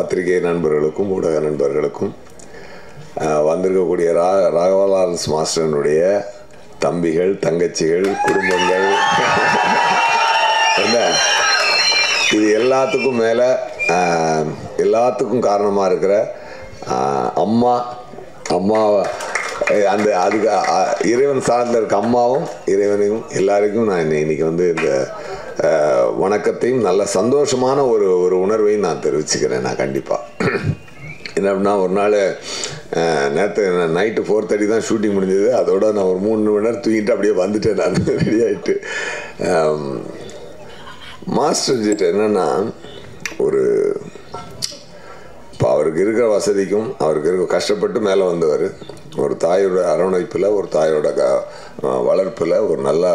பத்திரிகை நண்பர்களுக்கும் ஊடக நண்பர்களுக்கும் வந்திருக்கக்கூடிய ராகவலாரன்ஸ் மாஸ்டரனுடைய தம்பிகள், தங்கச்சிகள், குடும்பங்கள், என்ன இது எல்லாத்துக்கும் மேலே எல்லாத்துக்கும் காரணமாக இருக்கிற அம்மாவை அந்த அதுக்கு இறைவன் சார்ந்த இருக்க அம்மாவும் இறைவனையும் எல்லாருக்கும் நான் இன்னைக்கு வந்து இந்த வணக்கத்தையும் நல்ல சந்தோஷமான ஒரு உணர்வையும் நான் தெரிவிச்சுக்கிறேன். நான் கண்டிப்பாக என்ன அப்படின்னா, ஒரு நாள் நேற்று நைட்டு 4:30 தான் ஷூட்டிங் முடிஞ்சது. அதோட நான் ஒரு 3 மணி நேரம் தூங்கிட்டு அப்படியே வந்துட்டேன். நான் ரெடி ஆகிட்டு மாஸ்டர் ஜிட்ட என்னென்னா, இப்போ அவருக்கு இருக்கிற வசதிக்கும் அவருக்கு இருக்க கஷ்டப்பட்டு மேலே வந்தவர், ஒரு தாயோட அரவணைப்பில், ஒரு தாயோட வளர்ப்பில் ஒரு நல்லா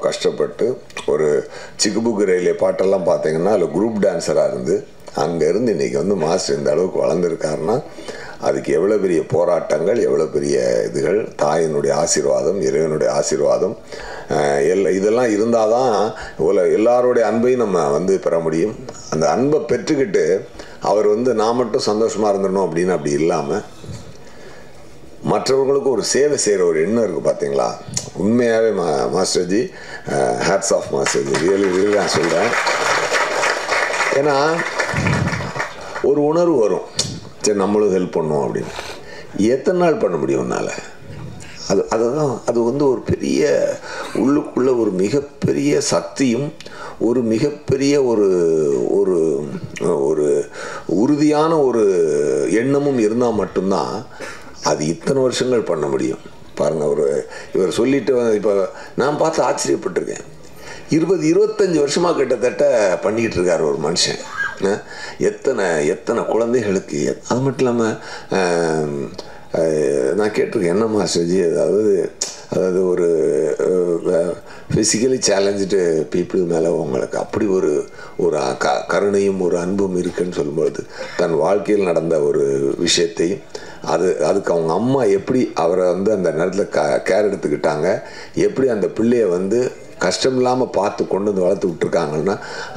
கஷ்டப்பட்டு ஒரு சிக்குபுக்கு ரயிலே பாட்டெல்லாம் பார்த்தீங்கன்னா அதில் குரூப் டான்ஸராக இருந்து அங்கேருந்து இன்றைக்கி வந்து மாஸ்டர் இந்த அளவுக்கு வளர்ந்துருக்காருன்னா அதுக்கு எவ்வளோ பெரிய போராட்டங்கள், எவ்வளோ பெரிய இதுகள், தாயினுடைய ஆசீர்வாதம், இறைவனுடைய ஆசீர்வாதம் இதெல்லாம் இருந்தால் தான் எல்லாருடைய அன்பையும் நம்ம வந்து பெற முடியும். அந்த அன்பை பெற்றுக்கிட்டு அவர் வந்து நான் மட்டும் சந்தோஷமாக இருந்துடணும் அப்படின்னு அப்படி இல்லாமல் மற்றவர்களுக்கு ஒரு சேவை செய்கிற ஒரு எண்ணம் இருக்குது பார்த்தீங்களா. உண்மையாகவே மாஸ்டர்ஜி, ஹேட்ஸ் ஆஃப் மாஸ்டர்ஜி, ரியலி நான் சொல்கிறேன். ஏன்னா ஒரு உணர்வு வரும், சரி நம்மளும் ஹெல்ப் பண்ணுவோம் அப்படின்னு. எத்தனை நாள் பண்ண முடியும் உன்னால்? அதுதான் அது வந்து ஒரு பெரிய உள்ளுக்குள்ள ஒரு மிகப்பெரிய சக்தியும் ஒரு மிகப்பெரிய ஒரு ஒரு ஒரு உறுதியான ஒரு எண்ணமும் இருந்தால் மட்டும்தான் அது இத்தனை வருஷங்கள் பண்ண முடியும். பாருங்கள், இவர் சொல்லிட்டு இப்போ நான் பார்த்து ஆச்சரியப்பட்டிருக்கேன். 20-25 வருஷமாக கிட்டத்தட்ட பண்ணிக்கிட்டு இருக்கார் ஒரு மனுஷன். எத்தனை குழந்தைகளுக்கு. அது மட்டும் இல்லாமல் நான் கேட்டிருக்கேன், என்ன மாஸ்டர்ஜி, அதாவது ஒரு ஃபிசிக்கலி சேலஞ்சு பீப்புள் மேலே உங்களுக்கு அப்படி ஒரு கருணையும் ஒரு அன்பும் இருக்குன்னு சொல்லும்பொழுது தன் வாழ்க்கையில் நடந்த ஒரு விஷயத்தையும் அதுக்கு அவங்க அம்மா எப்படி அவரை வந்து அந்த நேரத்தில் கேர் எடுத்துக்கிட்டாங்க, எப்படி அந்த பிள்ளையை வந்து கஷ்டம் இல்லாமல் பார்த்து கொண்டு வந்து வளர்த்து விட்டுருக்காங்கன்னா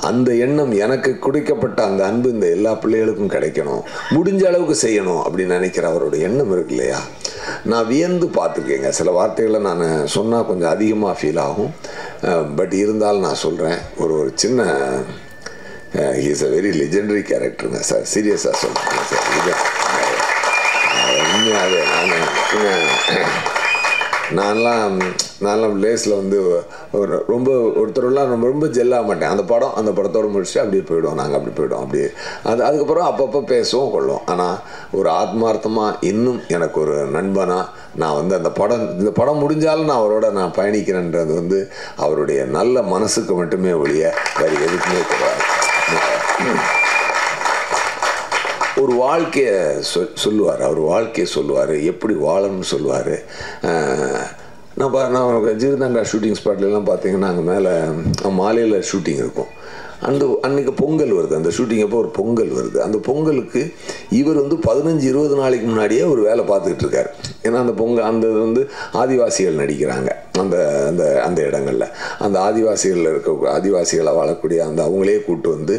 அந்த எண்ணம் எனக்கு கொடுக்கப்பட்ட அந்த அன்பு இந்த எல்லா பிள்ளைகளுக்கும் கிடைக்கணும், முடிஞ்ச அளவுக்கு செய்யணும் அப்படின்னு நினைக்கிற அவரோட எண்ணம் இருக்கு இல்லையா. நான் வியந்து பார்த்துருக்கேங்க. சில வார்த்தைகளை நான் சொன்னால் கொஞ்சம் அதிகமாக ஃபீல் ஆகும். பட் இருந்தாலும் நான் சொல்கிறேன், ஒரு சின்ன ஹீஸ் அ வெரி லெஜெண்டரி கேரக்டருங்க சார். சீரியஸாக சொல்கிறேன் சார். இது உண்மையாகவே நான்லாம் லேஸில் வந்து ரொம்ப ஒருத்தரெல்லாம் ரொம்ப ஜெல்லாக மாட்டேன். அந்த படத்தோடு முடிச்சுட்டு அப்படியே போயிடுவோம். நாங்கள் அப்படி போய்டுவோம். அப்படியே அதுக்கப்புறம் அப்பப்போ பேசுவோம் கொள்வோம். ஆனால் ஒரு ஆத்மார்த்தமாக இன்னும் எனக்கு ஒரு நண்பனாக நான் வந்து இந்த படம் முடிஞ்சாலும் நான் அவரோட நான் பயணிக்கிறேன்றது வந்து அவருடைய நல்ல மனசுக்கு மட்டுமே ஒழிய வேறு எதுக்குமே கிடையாது. ஒரு வாழ்க்கையை சொல்லுவார், அவர் வாழ்க்கையை சொல்லுவார், எப்படி வாழணும்னு சொல்லுவார். நான் ஜீர்தாண்டா ஷூட்டிங் ஸ்பாட்லாம் பார்த்தீங்கன்னா அங்கே மேலே மாலையில் ஷூட்டிங் இருக்கும். அன்றைக்கி பொங்கல் வருது. அந்த ஷூட்டிங் அப்போ ஒரு பொங்கல் வருது. அந்த பொங்கலுக்கு இவர் வந்து 15-20 நாளைக்கு முன்னாடியே ஒரு வேலை பார்த்துக்கிட்டு இருக்கார். ஏன்னா அந்த வந்து ஆதிவாசிகள் நடிக்கிறாங்க அந்த அந்த அந்த இடங்களில். அந்த ஆதிவாசிகளை வாழக்கூடிய அவங்களே கூப்பிட்டு வந்து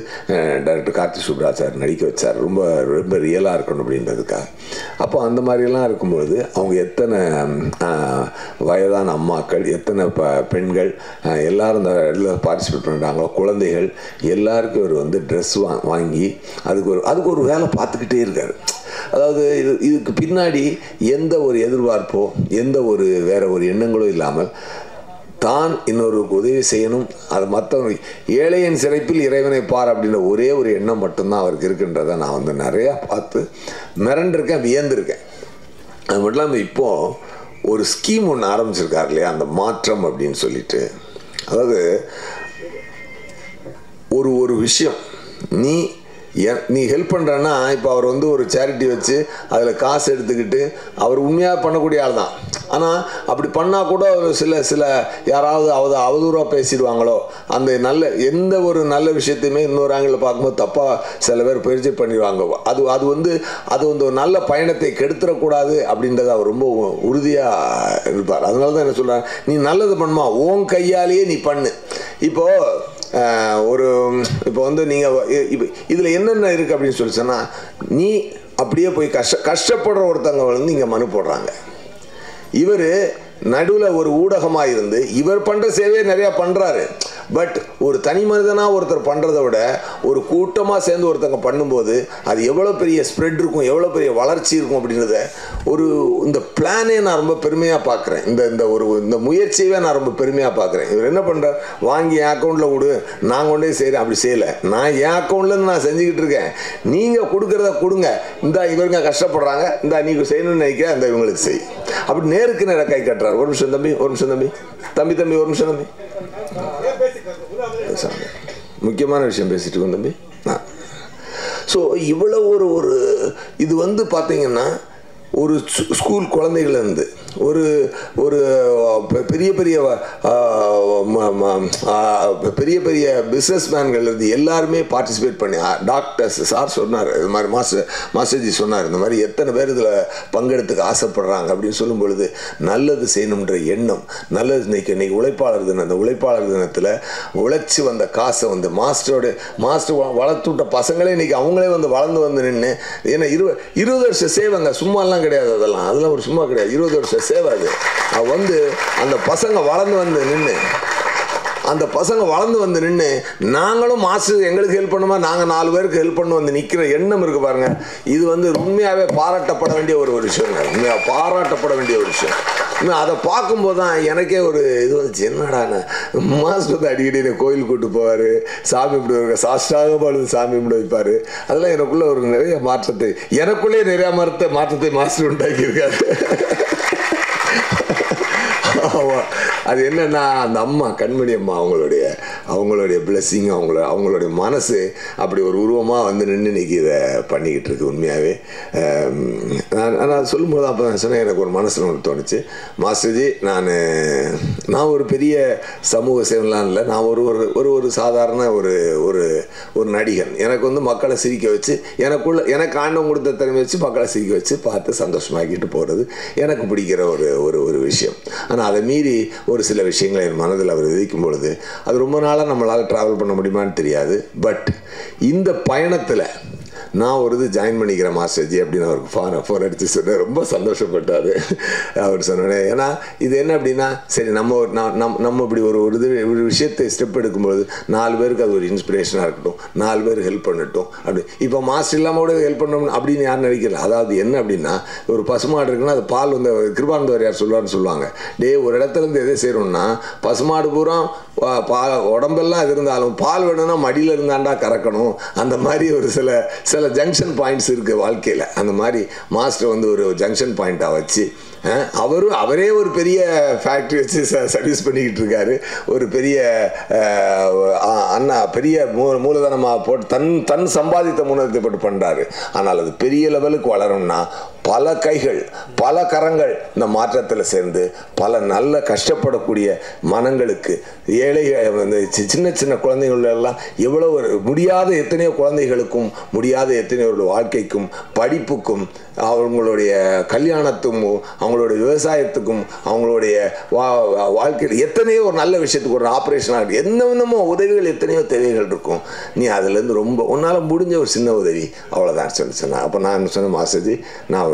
டைரக்டர் கார்த்தி சுப்ராஜ் சார் நடிக்க வச்சார். ரொம்ப ரொம்ப ரியலாக இருக்கணும் அப்படின்றதுக்காக. அப்போ அந்த மாதிரிலாம் இருக்கும்பொழுது அவங்க எத்தனை வயதான அம்மாக்கள், எத்தனை பெண்கள் எல்லோரும் அந்த இதில் பார்ட்டிசிபேட் பண்ணுறாங்களோ, குழந்தைகள் எல்லாருக்கும் இவர் வந்து ட்ரெஸ் வாங்கி அதுக்கு ஒரு வேலை பார்த்துக்கிட்டே இருக்கார். அதாவது இதுக்கு பின்னாடி எந்த ஒரு எதிர்பார்ப்போ எந்த ஒரு வேற ஒரு எண்ணங்களோ இல்லாமல் தான் இன்னொருக்கு உதவி செய்யணும், அது மற்றவங்க ஏழையின் சிறைப்பில் இறைவனை பார் அப்படின்ற ஒரே ஒரு எண்ணம் மட்டும்தான் அவருக்கு இருக்குன்றதை நான் வந்து நிறையா பார்த்து மிரண்டிருக்கேன், வியந்திருக்கேன். அது மட்டும் இல்லாமல் இப்போது ஒரு ஸ்கீம் ஒன்று ஆரம்பிச்சிருக்காரு இல்லையா, அந்த மாற்றம் அப்படின்னு சொல்லிட்டு. அதாவது ஒரு விஷயம் நீ ஹெல்ப் பண்ணுறன்னா, இப்போ அவர் வந்து ஒரு சேரிட்டி வச்சு அதில் காசு எடுத்துக்கிட்டு அவர் உண்மையாக பண்ணக்கூடிய ஆள் தான். ஆனால் அப்படி பண்ணால் கூட ஒரு சில யாராவது அவதூறாக பேசிடுவாங்களோ, அந்த எந்த ஒரு நல்ல விஷயத்தையுமே இன்னொரு ஆங்கிளில் பார்க்கும்போது தப்பாக சில பேர் பயிற்சி பண்ணிடுவாங்க. அது வந்து ஒரு நல்ல பயணத்தை கெடுத்துடக்கூடாது அப்படின்றத அவர் ரொம்ப உறுதியாக இருப்பார். அதனால தான் என்ன சொல்கிறேன், நீ நல்லது பண்ணுமா, உன் கையாலேயே நீ பண்ணு. இப்போது ஒரு இப்போ வந்து நீங்கள் இப்போ இதில் என்னென்ன இருக்குது அப்படின்னு சொல்லி சொன்னால், நீ அப்படியே போய் கஷ்டப்படுற ஒருத்தவங்க வந்து இங்கே மனு போடுறாங்க. இவர் நடுவில் ஒரு ஊடகமாக இருந்து இவர் பண்ணுற சேவையை நிறையா பண்ணுறாரு. பட் ஒரு தனி மனிதனாக ஒருத்தர் பண்ணுறதை விட ஒரு கூட்டமாக சேர்ந்து ஒருத்தங்க பண்ணும்போது அது எவ்வளோ பெரிய ஸ்ப்ரெட் இருக்கும், எவ்வளோ பெரிய வளர்ச்சி இருக்கும் அப்படின்றத இந்த பிளானே நான் ரொம்ப பெருமையாக பார்க்குறேன். இந்த முயற்சியவே நான் ரொம்ப பெருமையாக பார்க்குறேன். இவர் என்ன பண்ணுறார், வாங்கி என் அக்கௌண்ட்டில் கொடு, நான் கொண்டே செய்கிறேன். அப்படி செய்யலை, நான் என் அக்கௌண்ட்லேருந்து நான் செஞ்சுக்கிட்டு இருக்கேன். நீங்கள் கொடுக்குறத கொடுங்க, இந்த இவருங்க கஷ்டப்படுறாங்க, இந்த நீங்கள் செய்யணும்னு நினைக்கிற அந்த இவங்களுக்கு செய். அப்படி நேருக்கு நேராக கை கட்டுறாரு. ஒரு நிமிஷம் தம்பி, ஒரு நிமிஷம் தம்பி, தம்பி ஒரு நிமிஷம் தம்பி, முக்கியமான விஷயம் பேசிட்டு இருக்கோம் தம்பி. ஸோ இவ்வளோ ஒரு இது வந்து பார்த்தீங்கன்னா ஒரு ஸ்கூல் குழந்தைகள்லேருந்து ஒரு ஒரு பெரிய பெரிய பெரிய பெரிய பிஸ்னஸ் மேன்கள்லேருந்து எல்லாருமே பார்ட்டிசிபேட் பண்ணி, டாக்டர்ஸ் சார் சொன்னார், இது மாதிரி மாஸ்டர்ஜி சொன்னார், இந்த மாதிரி எத்தனை பேர் இதில் பங்கெடுத்துக்க ஆசைப்படுறாங்க அப்படின்னு சொல்லும் பொழுது நல்லது செய்யணுன்ற எண்ணம், நல்லது இன்னைக்கு உழைப்பாளர் தினம். அந்த உழைப்பாளர் தினத்தில் உழைச்சி வந்த காசை வந்து மாஸ்டர் வளர்த்து விட்ட பசங்களே இன்னைக்கு அவங்களே வந்து வளர்ந்து வந்து நின்று, ஏன்னா 20 வருஷம் சேவைங்க, சும்மாலாம் கிடையாது, அதெல்லாம் ஒரு சும்மா கிடையாது, 20 வருஷம் சேவை. அது வந்து அந்த பசங்க வளர்ந்து வந்து நின்று நாங்களும் மாஸ்டர் எங்களுக்கு ஹெல்ப் பண்ணுமா, நாங்கள் 4 பேருக்கு ஹெல்ப் பண்ண வந்து நிற்கிற எண்ணம் இருக்கு பாருங்க. இது வந்து உண்மையாகவே பாராட்டப்பட வேண்டிய ஒரு விஷயங்க, உண்மையாக பாராட்டப்பட வேண்டிய ஒரு விஷயம். அதை பார்க்கும்போது தான் எனக்கே ஒரு இது வந்துச்சு, என்னடான மாஸ்டர் வந்து அடிக்கடி கோயில் கூட்டு போவார், சாமி கும்பிடுவாங்க, சாஷ்டாக பாடுது சாமி கும்பிட வைப்பார். அதெல்லாம் எனக்குள்ள ஒரு நிறைய மாற்றத்தை, எனக்குள்ளே நிறைய மாற்றத்தை மாஸ்டர் உண்டாக்கியிருக்காரு. அது என்னன்னா, அந்த அம்மா கண்மணி அம்மா அவங்களுடைய பிளெஸ்ஸிங், அவங்களுடைய மனசு அப்படி ஒரு உருவமாக வந்து நின்று இன்னைக்கு இதை பண்ணிக்கிட்டு இருக்கு. உண்மையாகவே நான் சொல்லும்போது அப்போ நான் சொன்னேன், எனக்கு ஒரு மனசில் ஒன்று தோணுச்சு, மாஸ்டர்ஜி நான் ஒரு பெரிய சமூக சேவலாம் இல்லை, நான் ஒரு சாதாரண ஒரு நடிகன். எனக்கு வந்து மக்களை சிரிக்க வச்சு, எனக்கு ஆண்டவன் கொடுத்த திறமை வச்சு மக்களை சிரிக்க வச்சு பார்த்து சந்தோஷமாக்கிட்டு போகிறது எனக்கு பிடிக்கிற ஒரு விஷயம். ஆனால் அதை மீறி ஒரு சில விஷயங்களை என் மனதில் அவர் விதிக்கும் பொழுது அது ரொம்ப நாளாக நம்மளால் ட்ராவல் பண்ண முடியுமான்னு தெரியாது. பட் இந்த பயணத்தில் நான் ஒரு இது ஜாயின் பண்ணிக்கிறேன் மாஸ்டர்ஜி அப்படின்னு அவருக்கு ஃபோன் அடித்து சொன்னேன். ரொம்ப சந்தோஷப்பட்டார் அவர் சொன்னேன். ஏன்னா இது என்ன அப்படின்னா, சரி நம்ம இப்படி ஒரு விஷயத்தை ஸ்டெப் எடுக்கும்போது 4 பேருக்கு அது ஒரு இன்ஸ்பிரேஷனாக இருக்கட்டும், 4 பேர் ஹெல்ப் பண்ணட்டும். அப்படி இப்போ மாஸ்டர் இல்லாமல் கூட ஹெல்ப் பண்ணணும் அப்படின்னு யாரும் நினைக்கல. அதாவது என்ன அப்படின்னா, ஒரு பசுமாடு இருக்குன்னா அது பால் வந்து கிருபானந்த வாரியார் சொல்லுவாங்க, ஒரு இடத்துலேருந்து எதை செய்யணும்னா பசுமாடு பூரா உடம்பெல்லாம் இது இருந்தாலும் பால் வேணும்னா மடியில் இருந்தாண்டா கறக்கணும். அந்த மாதிரி ஒரு சில ஜங்ஷன் பாயிண்ட்ஸ் இருக்குது வாழ்க்கையில். அந்த மாதிரி மாஸ்டர் வந்து ஒரு ஜங்ஷன் பாயிண்ட்டாக வச்சு அவரே ஒரு பெரிய ஃபேக்ட்ரி வச்சு சர்வீஸ் பண்ணிக்கிட்டு இருக்காரு. ஒரு பெரிய பெரிய மூலதனமாக போட்டு தன் சம்பாதித்த மூலதனத்தை போட்டு பண்ணுறாரு. ஆனால் அது பெரிய லெவலுக்கு வளரும்னா பல கைகள் பல கரங்கள் இந்த மாற்றத்தில் சேர்ந்து பல நல்ல கஷ்டப்படக்கூடிய மனங்களுக்கு, ஏழை சின்ன சின்ன குழந்தைகள் எல்லாம் எவ்வளோ முடியாத எத்தனையோ குழந்தைகளுக்கும் முடியாத எத்தனையோ வாழ்க்கைக்கும் படிப்புக்கும் அவங்களுடைய கல்யாணத்துக்கும் அவங்களுடைய விவசாயத்துக்கும் அவங்களுடைய வாழ்க்கையில் எத்தனையோ ஒரு நல்ல விஷயத்துக்கு ஒரு ஆப்ரேஷனாக என்னென்னமோ உதவிகள் எத்தனையோ தேவைகள் இருக்கும். நீ அதுலேருந்து ரொம்ப உன்னால் முடிஞ்ச ஒரு சின்ன உதவி அவ்வளோதான் சொன்னேன். அப்போ நான் சொன்னேன், மாஸ்டர்ஜி நான்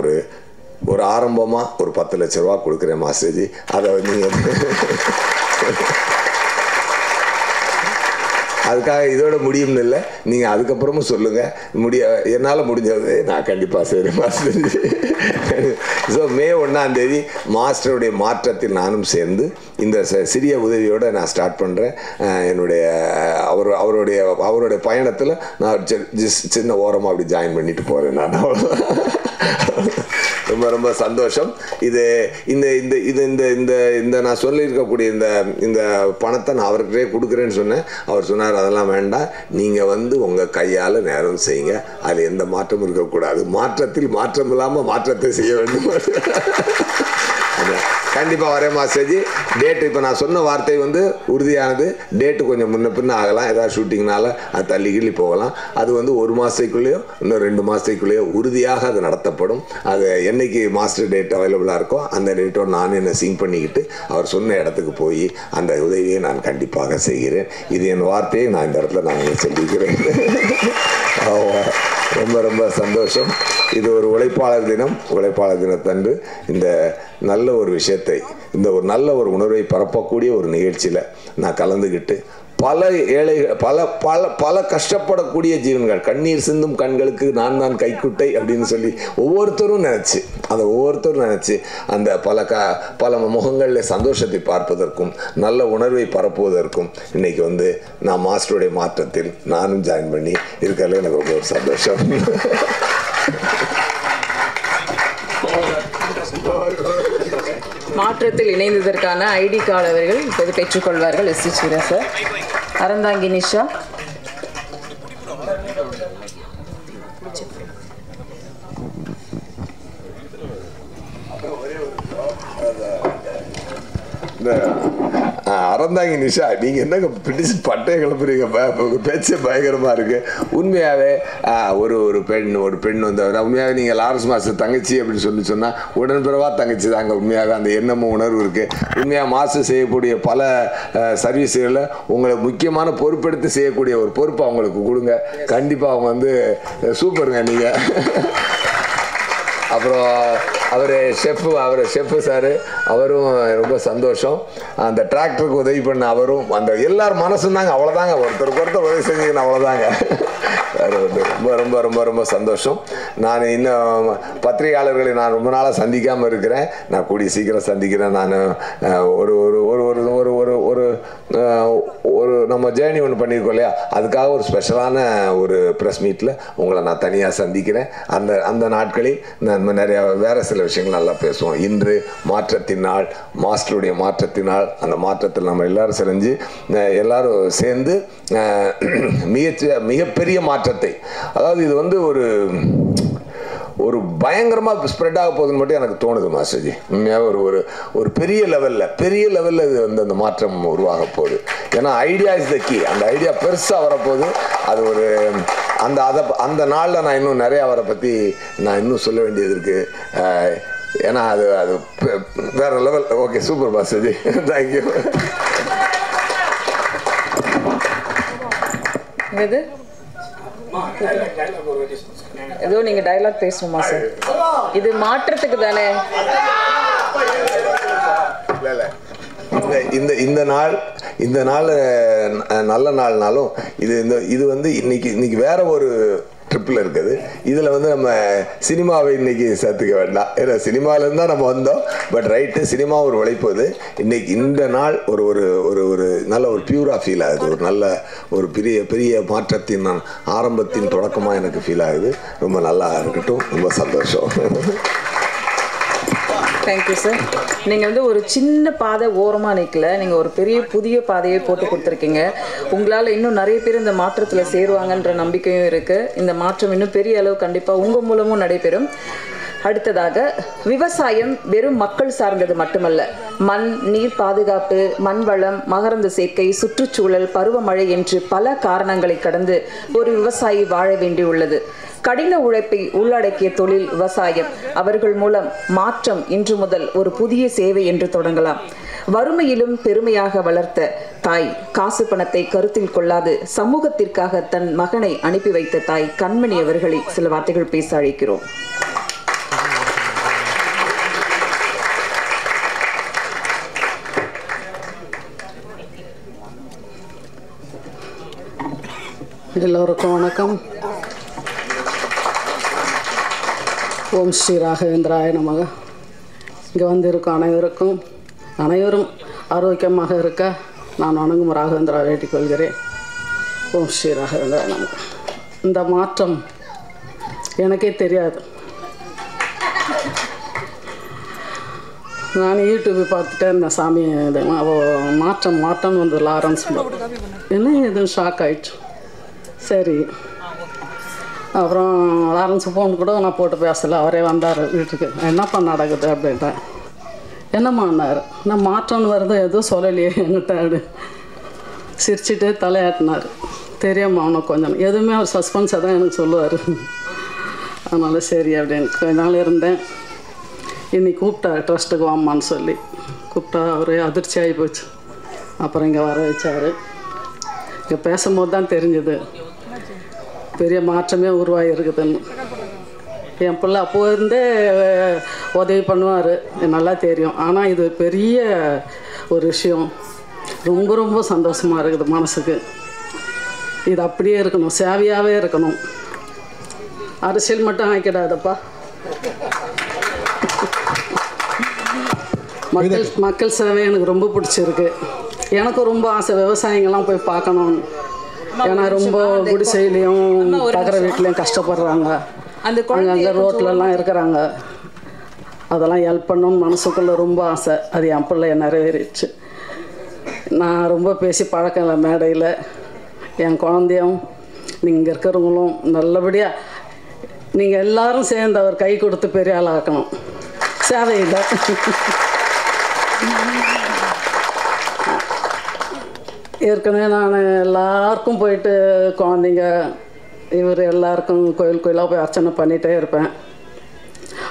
ஒரு ஆரம்பமாக ஒரு 10 லட்ச ரூபா கொடுக்குறேன் மாஸ்டர்ஜி, அதை நீங்கள் அதுக்காக இதோட முடியும்னு இல்லை, நீங்கள் அதுக்கப்புறமும் சொல்லுங்கள், என்னால் முடிஞ்சது நான் கண்டிப்பாக செய்கிறேன் மாஸ்டர். ஸோ May 1ஆம் தேதி மாஸ்டருடைய மாற்றத்தில் நானும் சேர்ந்து இந்த சிறிய உதவியோடு நான் ஸ்டார்ட் பண்ணுறேன். என்னுடைய அவருடைய பயணத்தில் நான் சின்ன ஓரமாக அப்படி ஜாயின் பண்ணிட்டு போகிறேன். நான் ரொம்ப ரொம்ப சந்தோஷம். இது இந்த இந்த இது இந்த இந்த இந்த நான் சொல்லியிருக்கக்கூடிய இந்த பணத்தை நான் அவர்கிட்டே கொடுக்குறேன்னு சொன்னேன். அவர் சொன்னார், அதெல்லாம் வேண்டாம், நீங்கள் வந்து உங்கள் கையால் நேரம் செய்யுங்க, அதில் எந்த மாற்றமும் இருக்கக்கூடாது, மாற்றத்தில் மாற்றம் இல்லாமல் மாற்றத்தை செய்ய வேண்டும். கண்டிப்பாக வரேன் மாஸ்டர்ஜி. டேட்டு இப்போ நான் சொன்ன வார்த்தை வந்து உறுதியானது. டேட்டு கொஞ்சம் முன்ன பின்ன ஆகலாம், ஏதாவது ஷூட்டிங்னால அது தள்ளி கிள்ளி போகலாம். அது வந்து 1 மாதத்துக்குள்ளேயோ இன்னும் 2 மாதத்துக்குள்ளேயோ உறுதியாக அது நடத்தப்படும். அது என்னைக்கு மாஸ்டர் டேட் அவைலபிளாக இருக்கோ அந்த டேட்டோட நான் என்னை சிங்க் பண்ணிக்கிட்டு அவர் சொன்ன இடத்துக்கு போய் அந்த உதவியை நான் கண்டிப்பாக செய்கிறேன். இது என் வார்த்தையை நான் இந்த இடத்துல நான் சொல்லிக்கிறேன். ரொம்ப ரொம்ப சந்தோஷம். இது ஒரு உழைப்பாளர் தினம். உழைப்பாளர் தினத்தன்று இந்த நல்ல ஒரு விஷயத்தை, இந்த ஒரு நல்ல ஒரு உணர்வை பரப்பக்கூடிய ஒரு நிகழ்ச்சியில் நான் கலந்துக்கிட்டு பல ஏழைகள், பல பல பல கஷ்டப்படக்கூடிய ஜீவன்கள், கண்ணீர் சிந்தும் கண்களுக்கு நான் தான் கைக்குட்டை அப்படின்னு சொல்லி ஒவ்வொருத்தரும் நினச்சி, அதை ஒவ்வொருத்தரும் நினச்சி அந்த பல முகங்களில் சந்தோஷத்தை பார்ப்பதற்கும் நல்ல உணர்வை பரப்புவதற்கும் இன்னைக்கு வந்து நான் மாஸ்டருடைய மாற்றத்தில் நானும் ஜாயின் பண்ணி இருக்கிறதுல எனக்கு ரொம்ப சந்தோஷம். மாற்றத்தில் இணைந்ததற்கான ஐடி கார்டு அவர்கள் இப்போது பெற்றுக்கொள்வார்கள். S C Surya sir. Aranthangi Nisha. Aranthangi Nisha, நீங்கள் என்னங்க பிடிச்சி பட்டையை கிளப்புறீங்க? பேச்சே பயங்கரமாக இருக்குது. உண்மையாகவே ஒரு பெண் வந்து உண்மையாகவே நீங்கள் லாரன்ஸ் மாஸ்டர் தங்கச்சி அப்படின்னு சொன்னால் உடன்பிறவாக தங்கச்சி தாங்க. உண்மையாக அந்த எண்ணமும் உணர்வு இருக்குது. உண்மையாக மாஸ்டர் செய்யக்கூடிய பல சர்வீஸுகளில் உங்களை முக்கியமான பொறுப்பெடுத்து செய்யக்கூடிய ஒரு பொறுப்பு அவங்களுக்கு கொடுங்க. கண்டிப்பாக அவங்க வந்து சூப்பருங்க நீங்கள். அப்புறம் அவர் ஷெஃப்பு சார், அவரும் ரொம்ப சந்தோஷம். அந்த டிராக்டருக்கு உதவி பண்ண அவரும், அந்த எல்லாரும் மனசும் தாங்க, அவ்வளோதாங்க. ஒருத்தருக்கு உதவி செஞ்சீங்கன்னு அவ்வளோதாங்க. ரொம்ப ரொம்ப ரொம்ப ரொம்ப சந்தோஷம். நான் இன்னும் பத்திரிகையாளர்களை நான் ரொம்ப நாளாக சந்திக்காமல் இருக்கிறேன். நான் கூடிய சீக்கிரம் சந்திக்கிறேன். நான் ஒரு ஒரு ஒரு ஒரு ஒரு ஒரு ஒரு நம்ம ஜேர்னி ஒன்று பண்ணியிருக்கோம் இல்லையா, அதுக்காக ஒரு ஸ்பெஷலான ஒரு ப்ரெஸ் மீட்டில் உங்களை நான் தனியாக சந்திக்கிறேன். அந்த நாட்களில் நம்ம நிறைய வேறு சில விஷயங்கள் நல்லா பேசுவோம். இன்று மாற்றத்தின் நாள், மாஸ்டருடைய மாற்றத்தினால், அந்த மாற்றத்தில் நம்ம எல்லாரும் செஞ்சு எல்லாரும் சேர்ந்து மிகப்பெரிய மாற்றத்தை, அதாவது இது வந்து ஒரு பயங்கரமாக ஸ்ப்ரெட் ஆக போகுதுன்னு மட்டும் எனக்கு தோணுது மாஸ்டர்ஜி. உண்மையாக ஒரு பெரிய லெவலில் இது வந்து அந்த மாற்றம் உருவாக போகுது. ஏன்னா ஐடியா இஸ் த கீ. அந்த ஐடியா பெருசாக வரப்போகுது. அது ஒரு அந்த நாளில் நான் இன்னும் நிறைய அவரை பற்றி நான் இன்னும் சொல்ல வேண்டியது இருக்குது. ஏன்னா அது வேற லெவல். ஓகே, சூப்பர் மாஸ்டர்ஜி, தேங்க்யூ. ஏதோ நீங்க டயலாக் பேசணுமா சார்? இது மாற்றத்துக்கு தானே. இந்த நாள் நல்ல நாள்னாலும் இது வந்து இன்னைக்கு வேற ஒரு ட்ரிப்பில் இருக்குது. இதில் வந்து நம்ம சினிமாவை இன்னைக்கு சேர்த்துக்க வேண்டாம். ஏன்னா சினிமாவிலேருந்து தான் நம்ம வந்தோம். பட் ரைட்டு, சினிமா ஒரு உழைப்பது. இன்னைக்கு இந்த நாள் ஒரு ஒரு ஒரு நல்ல ஒரு பியூராக ஃபீல் ஆகுது. ஒரு நல்ல ஒரு பெரிய மாற்றத்தின் ஆரம்பத்தின் தொடக்கமாக எனக்கு ஃபீல் ஆகுது. ரொம்ப நல்லா இருக்கட்டும். ரொம்ப சந்தோஷம். Thank you sir. நீங்கள் வந்து ஒரு சின்ன பாதை ஓரமாக நிற்கல, நீங்கள் ஒரு பெரிய புதிய பாதையை போட்டு கொடுத்துருக்கீங்க. உங்களால் இன்னும் நிறைய பேர் இந்த மாற்றத்தில் சேருவாங்கன்ற நம்பிக்கையும் இருக்குது. இந்த மாற்றம் இன்னும் பெரிய அளவு கண்டிப்பாக உங்கள் மூலமும் நடைபெறும். அடுத்ததாக, விவசாயம் வெறும் மக்கள் சார்ந்தது மட்டுமல்ல. மண், நீர் பாதுகாப்பு, மண் வளம், மகரந்த சேர்க்கை, சுற்றுச்சூழல், பருவமழை என்று பல காரணங்களை கடந்து ஒரு விவசாயி வாழ வேண்டியுள்ளது. கடின உழைப்பை உள்ளடக்கிய தொழில் விவசாயம். அவர்கள் மூலம் மாற்றம் இன்று முதல் ஒரு புதிய சேவை என்று தொடங்கலாம். வறுமையிலும் பெருமையாக வளர்த்த தாய், காசு பணத்தை கருத்தில் கொள்ளாது சமூகத்திற்காக தன் மகனை அனுப்பி வைத்த தாய் கண்மணி அவர்களை சில வார்த்தைகள் பேச அழைக்கிறோம். எல்லோருக்கும் வணக்கம். ஓம் ஸ்ரீ ராகவேந்திராய நமக. இங்கே வந்திருக்கும் அனைவரும் ஆரோக்கியமாக இருக்க நான் வணங்கும் ராகவேந்திரா வேண்டிக் கொள்கிறேன். ஓம் ஸ்ரீ ராகவேந்திராய நமக. இந்த மாற்றம் எனக்கே தெரியாது. நான் யூடியூப் பார்த்துட்டே இருந்தேன். சாமி மாற்றம் வந்து லாரன்ஸ் என்ன எதுவும் ஷாக் ஆயிடுச்சு. சரி, அப்புறம் லாரன்ஸ் ஃபோன் கூட நான் போட்டு பேசலை. அவரே வந்தார் வீட்டுக்கு. என்னப்பா நடக்குது அப்படின்ட்டேன். என்னம்மான்னார். நான் மாற்றம்னு வருது எதுவும் சொல்லலையே என்கிட்ட. சிரிச்சுட்டு தலையாட்டினார். தெரியாமல் அவனை கொஞ்சம் எதுவுமே அவர் சஸ்பென்ஸாக தான் எனக்கு சொல்லுவார். அதனால் சரி அப்படின்னு கொஞ்ச நாள் இருந்தேன். இன்னைக்கு கூப்பிட்டார் ட்ரஸ்ட்டுக்கு வாம்மான்னு சொல்லி. கூப்பிட்டா அவரே அதிர்ச்சி ஆகி போச்சு. அப்புறம் இங்கே வர வச்சார். இங்கே பேசும்போது தான் தெரிஞ்சுது பெரிய மாற்றமே உருவாகி இருக்குதுன்னு. என் பிள்ளை அப்போ இருந்தே உதவி பண்ணுவார், நல்லா தெரியும். ஆனால் இது பெரிய ஒரு விஷயம். ரொம்ப ரொம்ப சந்தோஷமாக இருக்குது மனசுக்கு. இது அப்படியே இருக்கணும், சேவையாகவே இருக்கணும். அரசியல் மட்டும் ஆக்கிடாதப்பா. மக்கள் சேவை எனக்கு ரொம்ப பிடிச்சிருக்கு. எனக்கு ரொம்ப ஆசை விவசாயிங்கெல்லாம் போய் பார்க்கணும்னு. ஏன்னா ரொம்ப குடிசையிலையும் தகர வீட்லேயும் கஷ்டப்படுறாங்க, அங்கங்கே ரோட்லலாம் இருக்கிறாங்க. அதெல்லாம் ஹெல்ப் பண்ணணும்னு மனசுக்குள்ளே ரொம்ப ஆசை. அது என் பிள்ளைய நிறைவேறிடுச்சு. நான் ரொம்ப பேசி பழக்கம் இல்லை மேடையில். என் குழந்தையும் நீங்கள் இருக்கிறவங்களும் நல்லபடியாக நீங்கள் எல்லோரும் சேர்ந்து அவர் கை கொடுத்து பெரிய ஆள் ஆக்கணும் சேவையில். ஏற்கனவே நான் எல்லாருக்கும் போயிட்டு குழந்தைங்க இவர் எல்லாருக்கும் கோயில் கோயிலாக போய் அர்ச்சனை பண்ணிகிட்டே இருப்பேன்.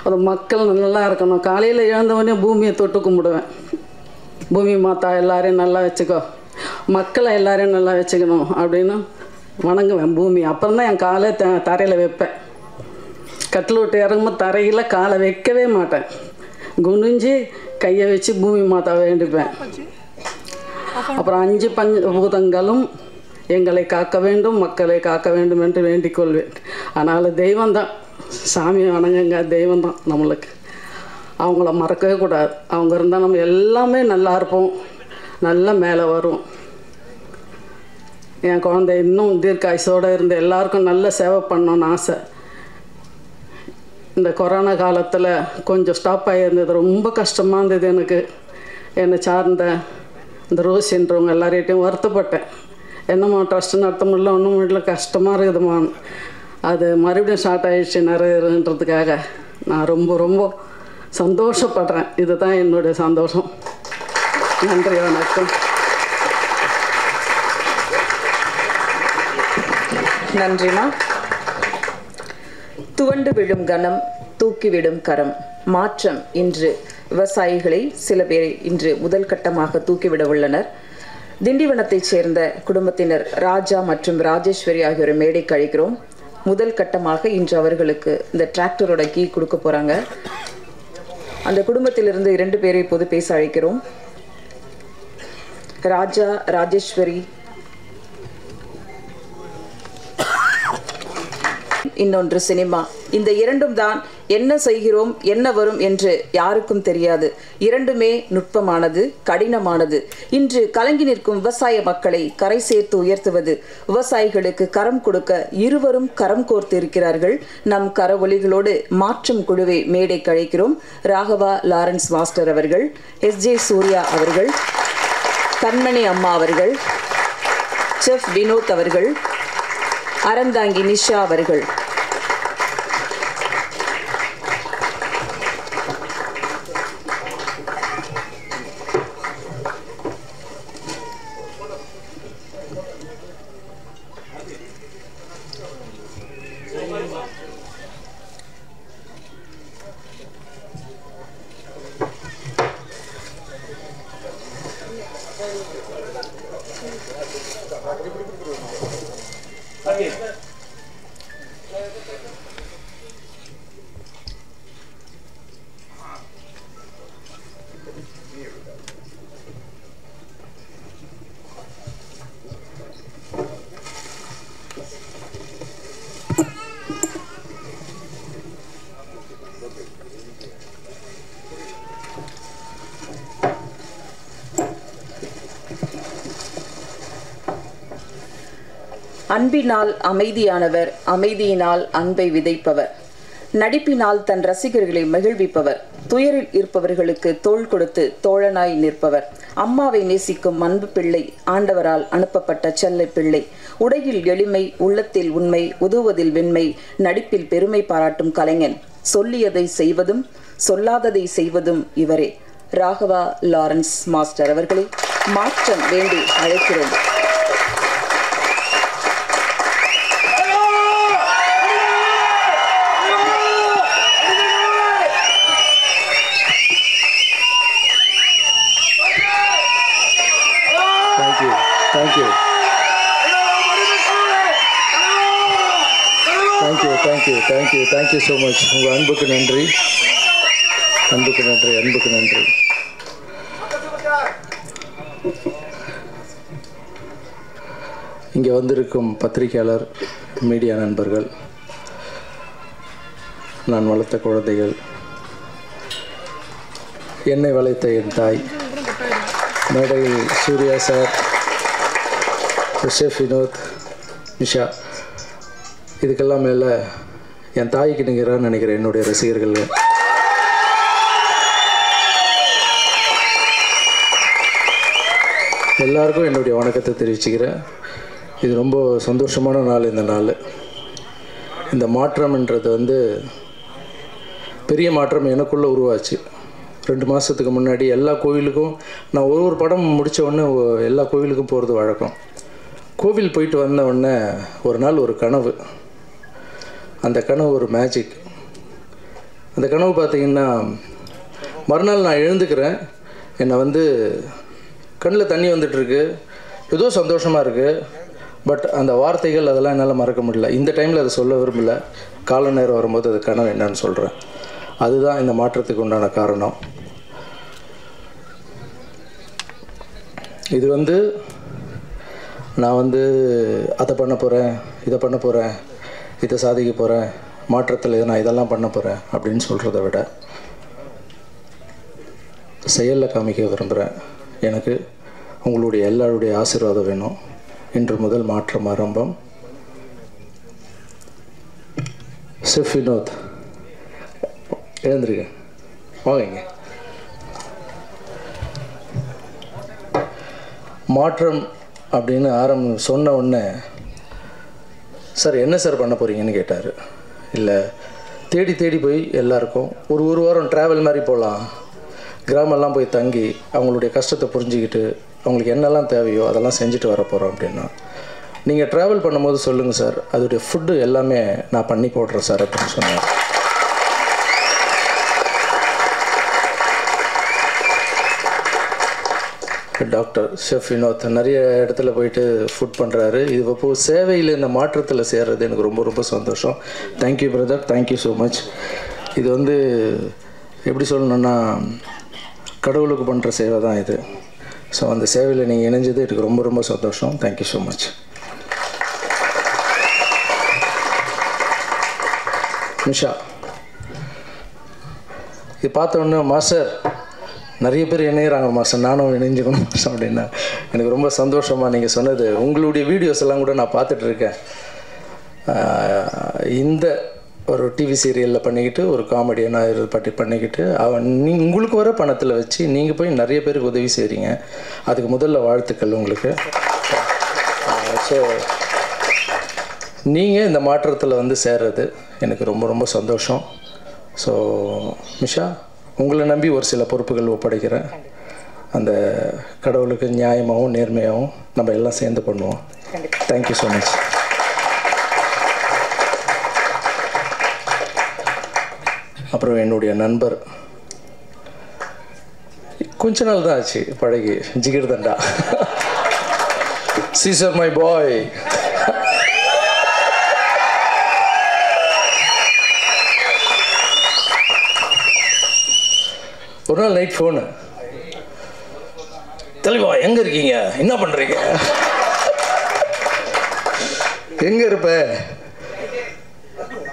அது மக்கள் நல்லா இருக்கணும். காலையில் எழுந்தவொடனே பூமியை தொட்டு கும்பிடுவேன். பூமி மாதா எல்லாரையும் நல்லா வச்சுக்கோ, மக்களை எல்லாரையும் நல்லா வச்சுக்கணும் அப்படின்னு வணங்குவேன் பூமி. அப்புறம் தான் என் காலை தரையில் வைப்பேன். கட்டில் விட்டு இறங்கும்போது தரையில் காலை வைக்கவே மாட்டேன். குனிஞ்சு கையை வச்சு பூமி மாதா வேண்டிப்பேன். அப்புறம் 5 பஞ்சபூதங்களும் எங்களை காக்க வேண்டும், மக்களை காக்க வேண்டும் என்று வேண்டிக் கொள்வேன். அதனால் தெய்வம்தான், சாமியை வணங்குங்க, தெய்வம்தான் நம்மளுக்கு. அவங்கள மறக்கவே கூடாது. அவங்க இருந்தால் நம்ம எல்லாமே நல்லா இருப்போம், நல்லா மேலே வரும். என் குழந்தை இன்னும் தீர்க்காயுசோடு இருந்து எல்லாருக்கும் நல்ல சேவை பண்ணணும்னு ஆசை. இந்த கொரோனா காலத்தில் கொஞ்சம் ஸ்டாப் ஆகியிருந்தது, ரொம்ப கஷ்டமாக இருந்தது எனக்கு. என்னை சார்ந்த இந்த ரோசின்றவங்க எல்லார்கிட்டையும் வருத்தப்பட்டேன். என்னம்மா ட்ரஸ்ட்டு நடத்த முடியல, ஒன்றும் முடியல, கஷ்டமாக இருக்குதுமா. அது மறுபடியும் ஸ்டார்ட் ஆகிடுச்சு நிறைவேறுன்றதுக்காக நான் ரொம்ப ரொம்ப சந்தோஷப்படுறேன். இதுதான் என்னுடைய சந்தோஷம். நன்றி, வணக்கம். நன்றிமா. துவண்டு விழும் கணம், தூக்கிவிடும் கரம். மாற்றம் இன்று விவசாயிகளை சில பேரை இன்று முதல் கட்டமாக தூக்கிவிட உள்ளனர். திண்டிவனத்தைச் சேர்ந்த குடும்பத்தினர் ராஜா மற்றும் ராஜேஸ்வரி ஆகியோரை மேடைக்கு அழைக்கிறோம். முதல் கட்டமாக இன்று அவர்களுக்கு இந்த டிராக்டரோட கீ கொடுக்க போறாங்க. அந்த குடும்பத்திலிருந்து 2 பேரை இப்போது பேச அழைக்கிறோம். ராஜா, ராஜேஸ்வரி. இன்னொன்று சினிமா. இந்த இரண்டும் தான் என்ன செய்கிறோம் என்ன வரும் என்று யாருக்கும் தெரியாது. இரண்டுமே நுட்பமானது, கடினமானது. இன்று கலங்கி நிற்கும் விவசாய மக்களை கரை சேர்த்து உயர்த்துவது, விவசாயிகளுக்கு கரம் கொடுக்க இருவரும் கரம் கோர்த்து இருக்கிறார்கள். நம் கரவொலிகளோடு மாற்றும் குழுவை மேடை கழைக்கிறோம். ராகவா லாரன்ஸ் மாஸ்டர் அவர்கள், SJ சூர்யா அவர்கள், கண்மணி அம்மா அவர்கள், செஃப் வினோத் அவர்கள், அறந்தாங்கி நிஷா அவர்கள். அன்பினால் அமைதியானவர், அமைதியினால் அன்பை விதைப்பவர், நடிப்பினால் தன் ரசிகர்களை மகிழ்விப்பவர், துயரில் இருப்பவர்களுக்கு தோள் கொடுத்து தோழனாய் நிற்பவர், அம்மாவை நேசிக்கும் அன்பு பிள்ளை, ஆண்டவரால் அனுப்பப்பட்ட செல்ல பிள்ளை, உடையில் எளிமை, உள்ளத்தில் உண்மை, உதவுவதில் வெண்மை, நடிப்பில் பெருமை பாராட்டும் கலைஞன், சொல்லியதை செய்வதும் சொல்லாததை செய்வதும் இவரே. ராகவா லாரன்ஸ் மாஸ்டர் அவர்களை மாற்றம் வேண்டி அழைக்கிறோம். Thank you so much. உங்கள் அன்புக்கு நன்றி, அன்புக்கு நன்றி, அன்புக்கு நன்றி. இங்கே வந்திருக்கும் பத்திரிகையாளர், மீடியா நண்பர்கள், நான் வளர்த்த குழந்தைகள், என்னை வளர்த்த என் தாய், மேடையில் சூர்யா சார், ஷெஃப் வினோத், நிஷா, இதுக்கெல்லாம் மேலே என் தாய்க்கு நிகரான்னு நினைக்கிறேன் என்னுடைய ரசிகர்கள். எல்லாருக்கும் என்னுடைய வணக்கத்தை தெரிவிச்சுக்கிறேன். இது ரொம்ப சந்தோஷமான நாள். இந்த நாள், இந்த மாற்றம்ன்றது பெரிய மாற்றம் எனக்குள்ளே உருவாச்சு. 2 மாதத்துக்கு முன்னாடி எல்லா கோவிலுக்கும் நான் ஒரு படம் முடித்த உடனே எல்லா கோவிலுக்கும் போகிறது வழக்கம். கோவில் போயிட்டு வந்த உடனே ஒரு நாள் ஒரு கனவு. அந்த கனவு ஒரு மேஜிக். அந்த கனவு பார்த்திங்கன்னா, மறுநாள் நான் எழுந்துக்கிறேன், என்னை கண்ணில் தண்ணி வந்துட்டுருக்கு, ஏதோ சந்தோஷமாக இருக்குது. பட் அந்த வார்த்தைகள் அதெல்லாம் என்னால் மறக்க முடியல. இந்த டைமில் அதை சொல்ல விரும்பலை. கால நேரம் வரும்போது அது கனவு என்னன்னு சொல்கிறேன். அதுதான் இந்த மாற்றத்துக்கு உண்டான காரணம். இது நான் அதை பண்ண போகிறேன், இதை பண்ண போகிறேன், இதை சாதிக்க போகிறேன், மாற்றத்தில் நான் இதெல்லாம் பண்ண போகிறேன் அப்படின்னு சொல்கிறத விட செயலில் காமிக்க விரும்புகிறேன். எனக்கு உங்களுடைய எல்லாருடைய ஆசீர்வாதம் வேணும். இன்று முதல் மாற்றம் ஆரம்பம். ஷெஃப் வினோத், எழுந்திருக்கேன், வாங்க. மாற்றம் அப்படின்னு சொன்ன உடனே, சார் என்ன சார் பண்ண போகிறீங்கன்னு கேட்டார். இல்லை, தேடி தேடி போய் எல்லாருக்கும் ஒரு வாரம் ட்ராவல் மாதிரி போகலாம், கிராமெல்லாம் போய் தங்கி அவங்களுடைய கஷ்டத்தை புரிஞ்சுக்கிட்டு அவங்களுக்கு என்னெல்லாம் தேவையோ அதெல்லாம் செஞ்சுட்டு வர போகிறோம் அப்படின்னா, நீங்கள் ட்ராவல் பண்ணும்போது சொல்லுங்கள் சார், அதோடைய ஃபுட்டு எல்லாமே நான் பண்ணி போடுறேன் சார் அப்படின்னு சொன்னேன். டாக்டர் ஷெஃப் வினோத் நிறைய இடத்துல போயிட்டு ஃபுட் பண்ணுறாரு. இது இப்போது சேவையில் இந்த மாற்றத்தில் சேர்றது எனக்கு ரொம்ப ரொம்ப சந்தோஷம். Thank you brother, thank you so much. இது எப்படி சொல்லணுன்னா, கடவுளுக்கு பண்ணுற சேவை தான் இது. ஸோ அந்த சேவையில் நீங்கள் இணைஞ்சது எனக்கு ரொம்ப ரொம்ப சந்தோஷம். Thank you so much. நிஷா, இது பார்த்த உடனே மாஸ்டர் நிறைய பேர் இணைகிறாங்க மாஸ்டர், நானும் இணைஞ்சுக்கணும் மாஸ்டர் அப்படின்னா எனக்கு ரொம்ப சந்தோஷமாக நீங்கள் சொன்னது. உங்களுடைய வீடியோஸ் எல்லாம் கூட நான் பார்த்துட்ருக்கேன். இந்த ஒரு டிவி சீரியலில் பண்ணிக்கிட்டு ஒரு காமெடியனாக பண்ணிக்கிட்டு உங்களுக்கு வர பணத்தில் வச்சு நீங்கள் போய் நிறைய பேருக்கு உதவி செய்கிறீங்க. அதுக்கு முதல்ல வாழ்த்துக்கள் உங்களுக்கு. ஸோ நீங்கள் இந்த மாற்றத்தில் சேர்றது எனக்கு ரொம்ப ரொம்ப சந்தோஷம். ஸோ மிஷா, உங்களை நம்பி ஒரு சில பொறுப்புகள் ஒப்படைக்கிறேன். அந்த கடவுளுக்கு நியாயமாகவும் நேர்மையாகவும் நம்ம எல்லாம் சேர்ந்து பண்ணுவோம். Thank you so much. அப்புறம் என்னுடைய நண்பர், கொஞ்ச நாள் தான் ஆச்சு பழகி, ஜிகிர் தண்டா, சீசர் மை பாய். ஒரு நாள் நைட் ஃபோனு, தலைவா எங்கே இருக்கீங்க, என்ன பண்ணுறீங்க, எங்கே இருப்ப,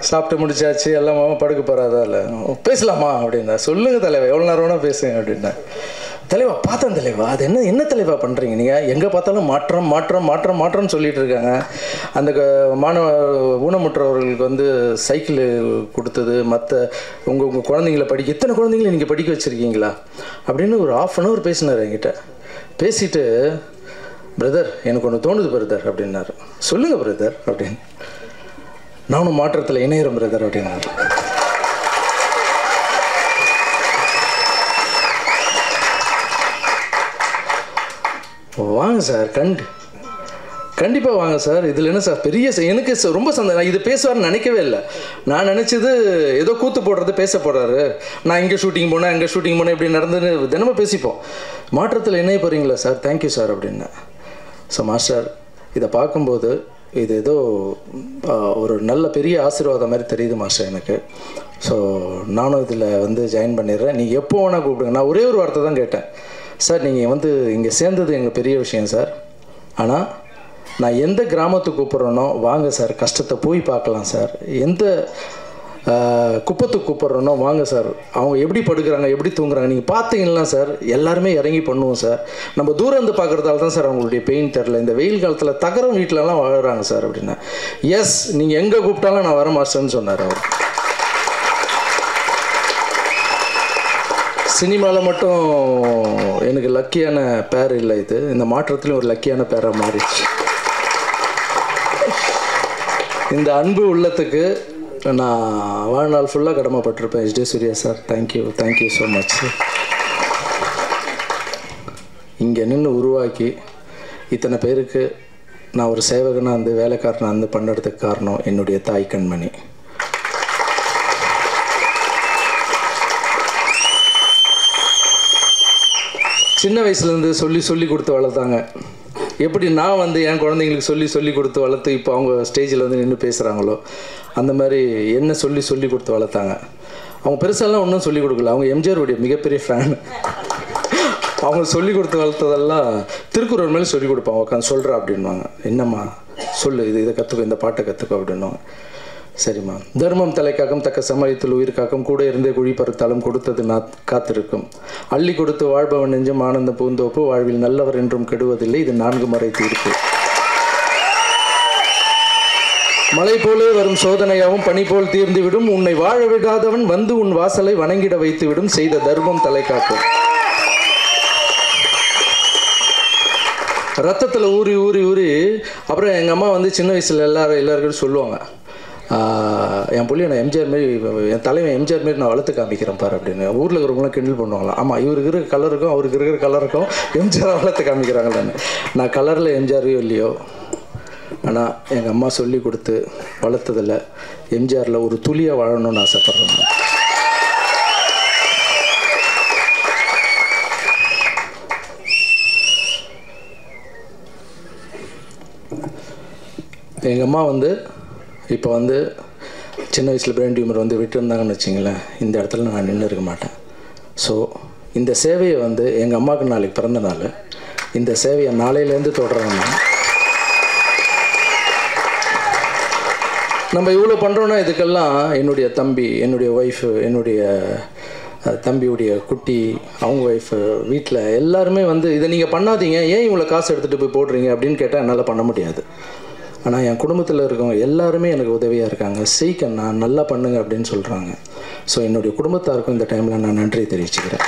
சாப்பிட்டு முடிச்சாச்சு, எல்லாம் மாமா படுக்க போகிறாதா, இல்லை பேசலாமா அப்படின்னா, சொல்லுங்கள் தலைவா எவ்வளோ நேரம் வேணால் பேசுங்க அப்படின்னா. தலைவா பார்த்தேன் தலைவா, அது என்ன தலைவா பண்ணுறீங்க நீங்கள், எங்கே பார்த்தாலும் மாற்றம் மாற்றம் மாற்றம் மாற்றம்னு சொல்லிகிட்டு இருக்காங்க. அந்த ஊனமுற்றவர்களுக்கு சைக்கிள் கொடுத்தது, மற்ற உங்கள் குழந்தைங்கள எத்தனை குழந்தைங்கள நீங்கள் படிக்க வச்சுருக்கீங்களா அப்படின்னு ஒரு 1/2 hour பேசினார் என்கிட்ட. பேசிட்டு, பிரதர் எனக்கு ஒன்று தோணுது பிரதர் அப்படின்னாரு. சொல்லுங்கள் பிரதர் அப்படின்னு. நானும் மாற்றத்தில் இணையிறேன் பிரதர் அப்படின்னாரு. வாங்க சார், கண்டிப்பாக வாங்க சார். இதில் என்ன சார் பெரிய எனக்கு ரொம்ப சந்தோஷம். இது பேசுவார்னு நினைக்கவே இல்லை. நான் நினச்சது ஏதோ கூத்து போடுறது பேச போடுறாரு, நான் இங்கே ஷூட்டிங் போனேன் அங்கே ஷூட்டிங் போனேன் இப்படி நடந்துன்னு தினமும் பேசிப்போம். மாற்றத்தில் இணைய போகிறீங்களா சார்? தேங்க்யூ சார் அப்படின்னேன். ஸோ மாஸ்டர் இதை பார்க்கும்போது இது ஏதோ ஒரு நல்ல பெரிய ஆசீர்வாதம் மாதிரி தெரியுது மாஸ்டர் எனக்கு. ஸோ நானும் இதில் ஜாயின் பண்ணிடுறேன். நீங்கள் எப்போ வேணால் கூப்பிடுங்க. நான் ஒரே ஒரு வார்த்தை தான் கேட்டேன், சார் நீங்கள் இங்கே சேர்ந்தது எங்களுக்கு பெரிய விஷயம் சார், ஆனால் நான் எந்த கிராமத்துக்கு கூப்பிட்றேனோ வாங்க சார், கஷ்டத்தை போய் பார்க்கலாம் சார். எந்த குப்பத்துக்கு கூப்பிட்றேனோ வாங்க சார், அவங்க எப்படி படுக்கிறாங்க எப்படி தூங்குறாங்க நீங்கள் பார்த்தீங்கன்னா சார், எல்லாருமே இறங்கி பண்ணுவோம் சார். நம்ம தூரம் இருந்து பார்க்குறதால தான் சார் அவங்களுடைய பெயின் தெரில. இந்த வெயில் காலத்தில் தகரம் வீட்டிலலாம் வாழுறாங்க சார் அப்படின்னா. எஸ், நீங்கள் எங்கே கூப்பிட்டாலும் நான் வர மாஸ்டர்னு சொன்னார் அவர். சினிமாவில் மட்டும் எனக்கு லக்கியான பேர் இல்லை, இந்த மாற்றத்துலேயும் ஒரு லக்கியான பேராக மாறிடுச்சு. இந்த அன்பு உள்ளத்துக்கு நான் வாழ்நாள் ஃபுல்லாக கடமைப்பட்டிருப்பேன். HD Suriya sir, thank you so much. இங்கே நின்று உருவாக்கி இத்தனை பேருக்கு நான் ஒரு சேவகனாக வேலைக்காரனாக பண்ணுறதுக்கு காரணம் என்னுடைய தாய் கண்மணி. சின்ன வயசுலேருந்து சொல்லி கொடுத்து வளர்த்தாங்க. எப்படி நான் என் குழந்தைங்களுக்கு சொல்லி கொடுத்து வளர்த்து இப்போ அவங்க ஸ்டேஜில் நின்று பேசுகிறாங்களோ அந்த மாதிரி என்ன சொல்லி கொடுத்து வளர்த்தாங்க. அவங்க பெருசாலாம் ஒன்றும் சொல்லிக் கொடுக்கல. அவங்க எம்ஜிஆருடைய மிகப்பெரிய ஃபேன். அவங்க சொல்லி கொடுத்து வளர்த்ததெல்லாம் திருக்குறள் மேலே சொல்லிக் கொடுப்பாங்க. உட்காந்து சொல்கிறா அப்படின்வாங்க. என்னம்மா சொல்லு, இதை கற்றுக்கோ, இந்த பாட்டை கற்றுக்கோ அப்படின்வாங்க. சரிம்மா. தர்மம் தலைக்காக்கும் தக்க சமயத்தில் உயிர் காக்கும், கூட இருந்தே குழி பறுத்தாலும் கொடுத்தது நான் காத்திருக்கும், அள்ளி கொடுத்து வாழ்பவன் நெஞ்சம் ஆனந்த பூந்தோப்பு, வாழ்வில் நல்லவர் என்றும் கெடுவதில்லை, இது 4 முறை தீர்ப்பு. மலை போலே வரும் சோதனையாவும் பனி போல் தீர்ந்துவிடும், உன்னை வாழ விடாதவன் உன் வாசலை வணங்கிட வைத்துவிடும், செய்த தர்மம் தலைக்காக்கும். ரத்தத்தில் ஊறி ஊறி ஊறி அப்புறம் எங்கள் அம்மா சின்ன வயசில் எல்லாருக்கும் சொல்லுவாங்க, என் புள்ளியை நான் எம்ஜிஆர் மாரி, என் தலைவன் எம்ஜிஆர் மாரி நான் வளர்த்து காமிக்கிறேன் பாரு அப்படின்னு. ஊரில் இருக்கிறவங்களாம் கிண்டல் பண்ணுவாங்களாம். ஆமாம், இவருக்கு இருக்கிற கலருக்கும் அவருக்கு இருக்கிற கலருக்கும் எம்ஜிஆரை வளர்த்து காமிக்கிறாங்களான்னு. நான் கலரில் எம்ஜிஆரையோ இல்லையோ, ஆனால் எங்கள் அம்மா சொல்லி கொடுத்து வளர்த்ததில் எம்ஜிஆரில் ஒரு துளியாக வாழணும்னு ஆசைப்பட்றேன். எங்கள் அம்மா இப்போ சின்ன வயசில் பிரெயின் டியூமர் விட்டுருந்தாங்கன்னு வச்சிங்களேன், இந்த இடத்துல நான் நின்று இருக்க மாட்டேன். ஸோ இந்த சேவையை எங்கள் அம்மாவுக்கு நாளைக்கு பிறந்த நாள், இந்த சேவையை நாளையிலேருந்து தொடர்றாங்க. நம்ம இவ்வளோ பண்ணுறோன்னா இதுக்கெல்லாம் என்னுடைய தம்பி, என்னுடைய ஒய்ஃபு, என்னுடைய தம்பியுடைய குட்டி, அவங்க ஒய்ஃபு, வீட்டில் எல்லாருமே இதை நீங்கள் பண்ணாதீங்க, ஏன் இவ்வளோ காசு எடுத்துகிட்டு போய் போடுறீங்க அப்படின்னு கேட்டால் என்னால் பண்ண முடியாது. ஆனால் என் குடும்பத்தில் இருக்கவங்க எல்லாருமே எனக்கு உதவியாக இருக்காங்க. சீக்கிரம் நான் நல்லா பண்ணுங்க அப்படின்னு சொல்கிறாங்க. ஸோ என்னுடைய குடும்பத்தாருக்கும் இந்த டைமில் நான் நன்றி தெரிவிச்சுக்கிறேன்.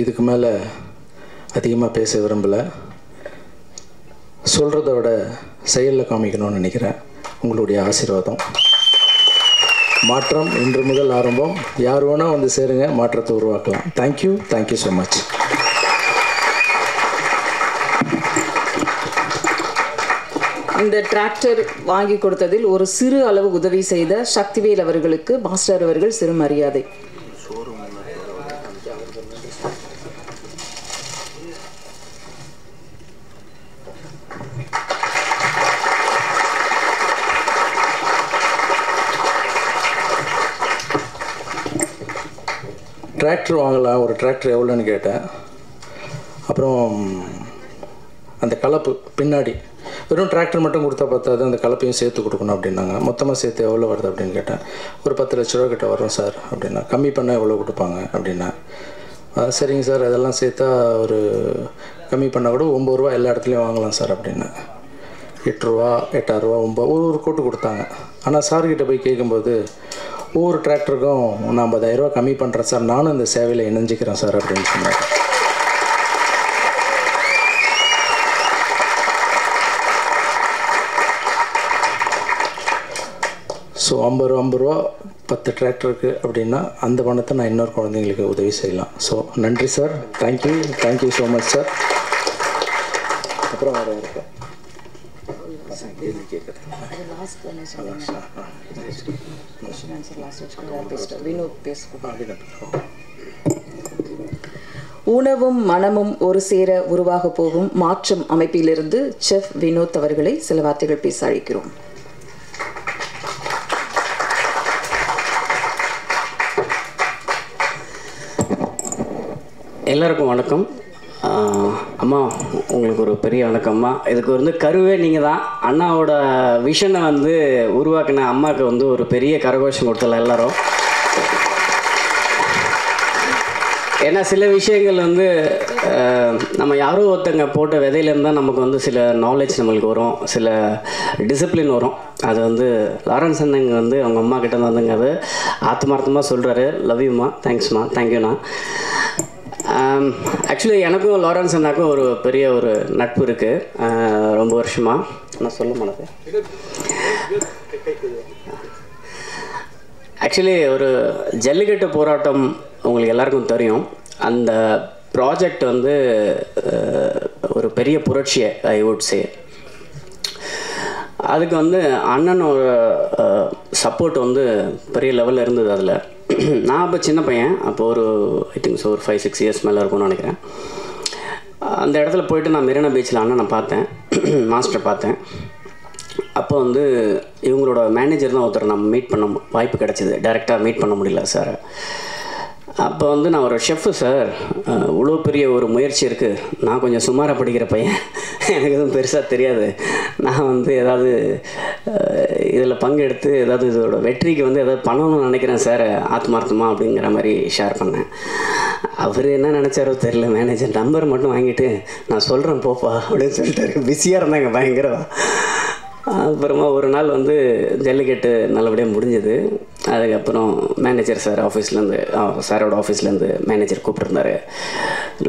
இதுக்கு மேலே அதிகமாக பேச விரும்பலை. சொல்கிறத விட செயலில் காமிக்கணும்னு நினைக்கிறேன். உங்களுடைய ஆசீர்வாதம். மாற்றம் இன்று முதல் ஆரம்பம். யார் வேணால் சேருங்க, மாற்றத்தை உருவாக்கலாம். Thank you so much. இந்த டிராக்டர் வாங்கி கொடுத்ததில் ஒரு சிறு அளவு உதவி செய்த சக்திவேல் அவர்களுக்கு மாஸ்டர் அவர்கள் சிறு மரியாதை. டிராக்டர் வாங்கலாம், ஒரு டிராக்டர் எவ்வளோன்னு கேட்டேன். அப்புறம் அந்த கலப்பு பின்னாடி வெறும் டிராக்டர் மட்டும் கொடுத்தா பார்த்தாது, அந்த கலப்பையும் சேர்த்து கொடுக்கணும் அப்படின்னாங்க. மொத்தமாக சேர்த்து எவ்வளோ வருது அப்படின்னு கேட்டேன். ஒரு 10 லட்ச ரூபா கிட்ட வரும் சார் அப்படின்னா. கம்மி பண்ணால் எவ்வளோ கொடுப்பாங்க அப்படின்னா. சரிங்க சார், அதெல்லாம் சேர்த்தா ஒரு கம்மி பண்ணால் கூட 9 ரூபா எல்லா இடத்துலையும் வாங்கலாம் சார் அப்படின்னா. 8 ரூபா 8,000 ரூபா 9 ஒரு கோட்டு கொடுத்தாங்க. ஆனால் சார்கிட்ட போய் கேட்கும்போது ஒவ்வொரு டிராக்டருக்கும் நான் 50,000 ரூபா கம்மி பண்ணுறேன் சார், நானும் இந்த சேவையில் இணைஞ்சிக்கிறேன் சார் அப்படின்னு சொன்னாங்க. ஸோ ஸோ 50 ரூபா 10 டிராக்டருக்கு அப்படின்னா அந்த பணத்தை நான் இன்னொரு குழந்தைங்களுக்கு உதவி செய்யலாம். ஸோ நன்றி sir, thank you so much sir. அப்புறம் வேறு இருக்கேன் உணவும் மனமும் ஒரு சேர உருவாக போகும் மாற்றம் அமைப்பிலிருந்து செஃப் வினோத் அவர்களை சில வார்த்தைகள் பேச அழைக்கிறோம். எல்லாருக்கும் வணக்கம். அம்மா உங்களுக்கு ஒரு பெரிய வணக்கம்மா. இதுக்கு வந்து கருவே நீங்கள் தான். அண்ணாவோட விஷனை வந்து உருவாக்கின அம்மாவுக்கு வந்து ஒரு பெரிய கரகோஷம் கொடுத்தல எல்லாரும். ஏன்னா சில விஷயங்கள் வந்து நம்ம யாரோ ஒருத்தங்க போட்ட விதையிலேருந்து தான் நமக்கு வந்து சில நாலேஜ் நம்மளுக்கு வரும், சில டிசிப்ளின் வரும். அது வந்து லாரன்ஸ் அண்ணங்க வந்து அவங்க அம்மா கிட்ட வந்துங்க அது ஆத்மார்த்தமாக சொல்கிறாரு. லவ் யூம்மா, தேங்க்ஸ்மா, தேங்க்யூண்ணா. ஆக்சுவலி எனக்கும் லாரன்ஸ் அண்ணாக்கும் ஒரு பெரிய ஒரு நட்பு இருக்குது ரொம்ப வருஷமாக. நான் சொல்ல மாட்டேன். ஆக்சுவலி ஒரு ஜல்லிக்கட்டு போராட்டம் உங்களுக்கு எல்லாருக்கும் தெரியும். அந்த ப்ராஜெக்ட் வந்து ஒரு பெரிய புரட்சியை ஐ வுட் சே. அதுக்கு வந்து அண்ணனோட சப்போர்ட் வந்து பெரிய லெவலில் இருந்தது. அதில் நான் அப்போ சின்ன பையன், அப்போ ஒரு ஐ திங்க் ஒரு 5-6 இயர்ஸ் மேலே இருக்கும்னு நினைக்கிறேன். அந்த இடத்துல போயிட்டு நான் மெரினா பீச்சில் அண்ணனை பார்த்தேன், மாஸ்டரை பார்த்தேன். அப்போ வந்து இவங்களோட மேனேஜர் தான் ஒருத்தர் நம்ம மீட் பண்ண வாய்ப்பு கிடச்சிது. டைரெக்டாக மீட் பண்ண முடியல சார். அப்போ வந்து நான் ஒரு ஷெஃப்பு சார், இவ்வளோ பெரிய ஒரு முயற்சி இருக்குது. நான் கொஞ்சம் சுமாராக படிக்கிற பையன், எனக்கு எதுவும் பெருசாக தெரியாது. நான் வந்து ஏதாவது இதில் பங்கெடுத்து ஏதாவது இதோட வெற்றிக்கு வந்து ஏதாவது பண்ணணும்னு நினைக்கிறேன் சார் ஆத்மார்த்தமாக அப்படிங்கிற மாதிரி ஷேர் பண்ணேன். அவர் என்ன நினச்சாரோ தெரியல, மேனேஜர் நம்பர் மட்டும் வாங்கிட்டு நான் சொல்கிறேன் போப்பா அப்படின்னு சொல்லிட்டாரு. பிஸியாக இருந்தாங்க பயங்கரவா. அப்புறமா ஒரு நாள் வந்து ஜல்லிக்கட்டு நல்லபடியாக முடிஞ்சது. அதுக்கப்புறம் மேனேஜர் சார் ஆஃபீஸ்லேருந்து, சாரோட ஆஃபீஸ்லேருந்து மேனேஜர் கூப்பிட்டுருந்தாரு.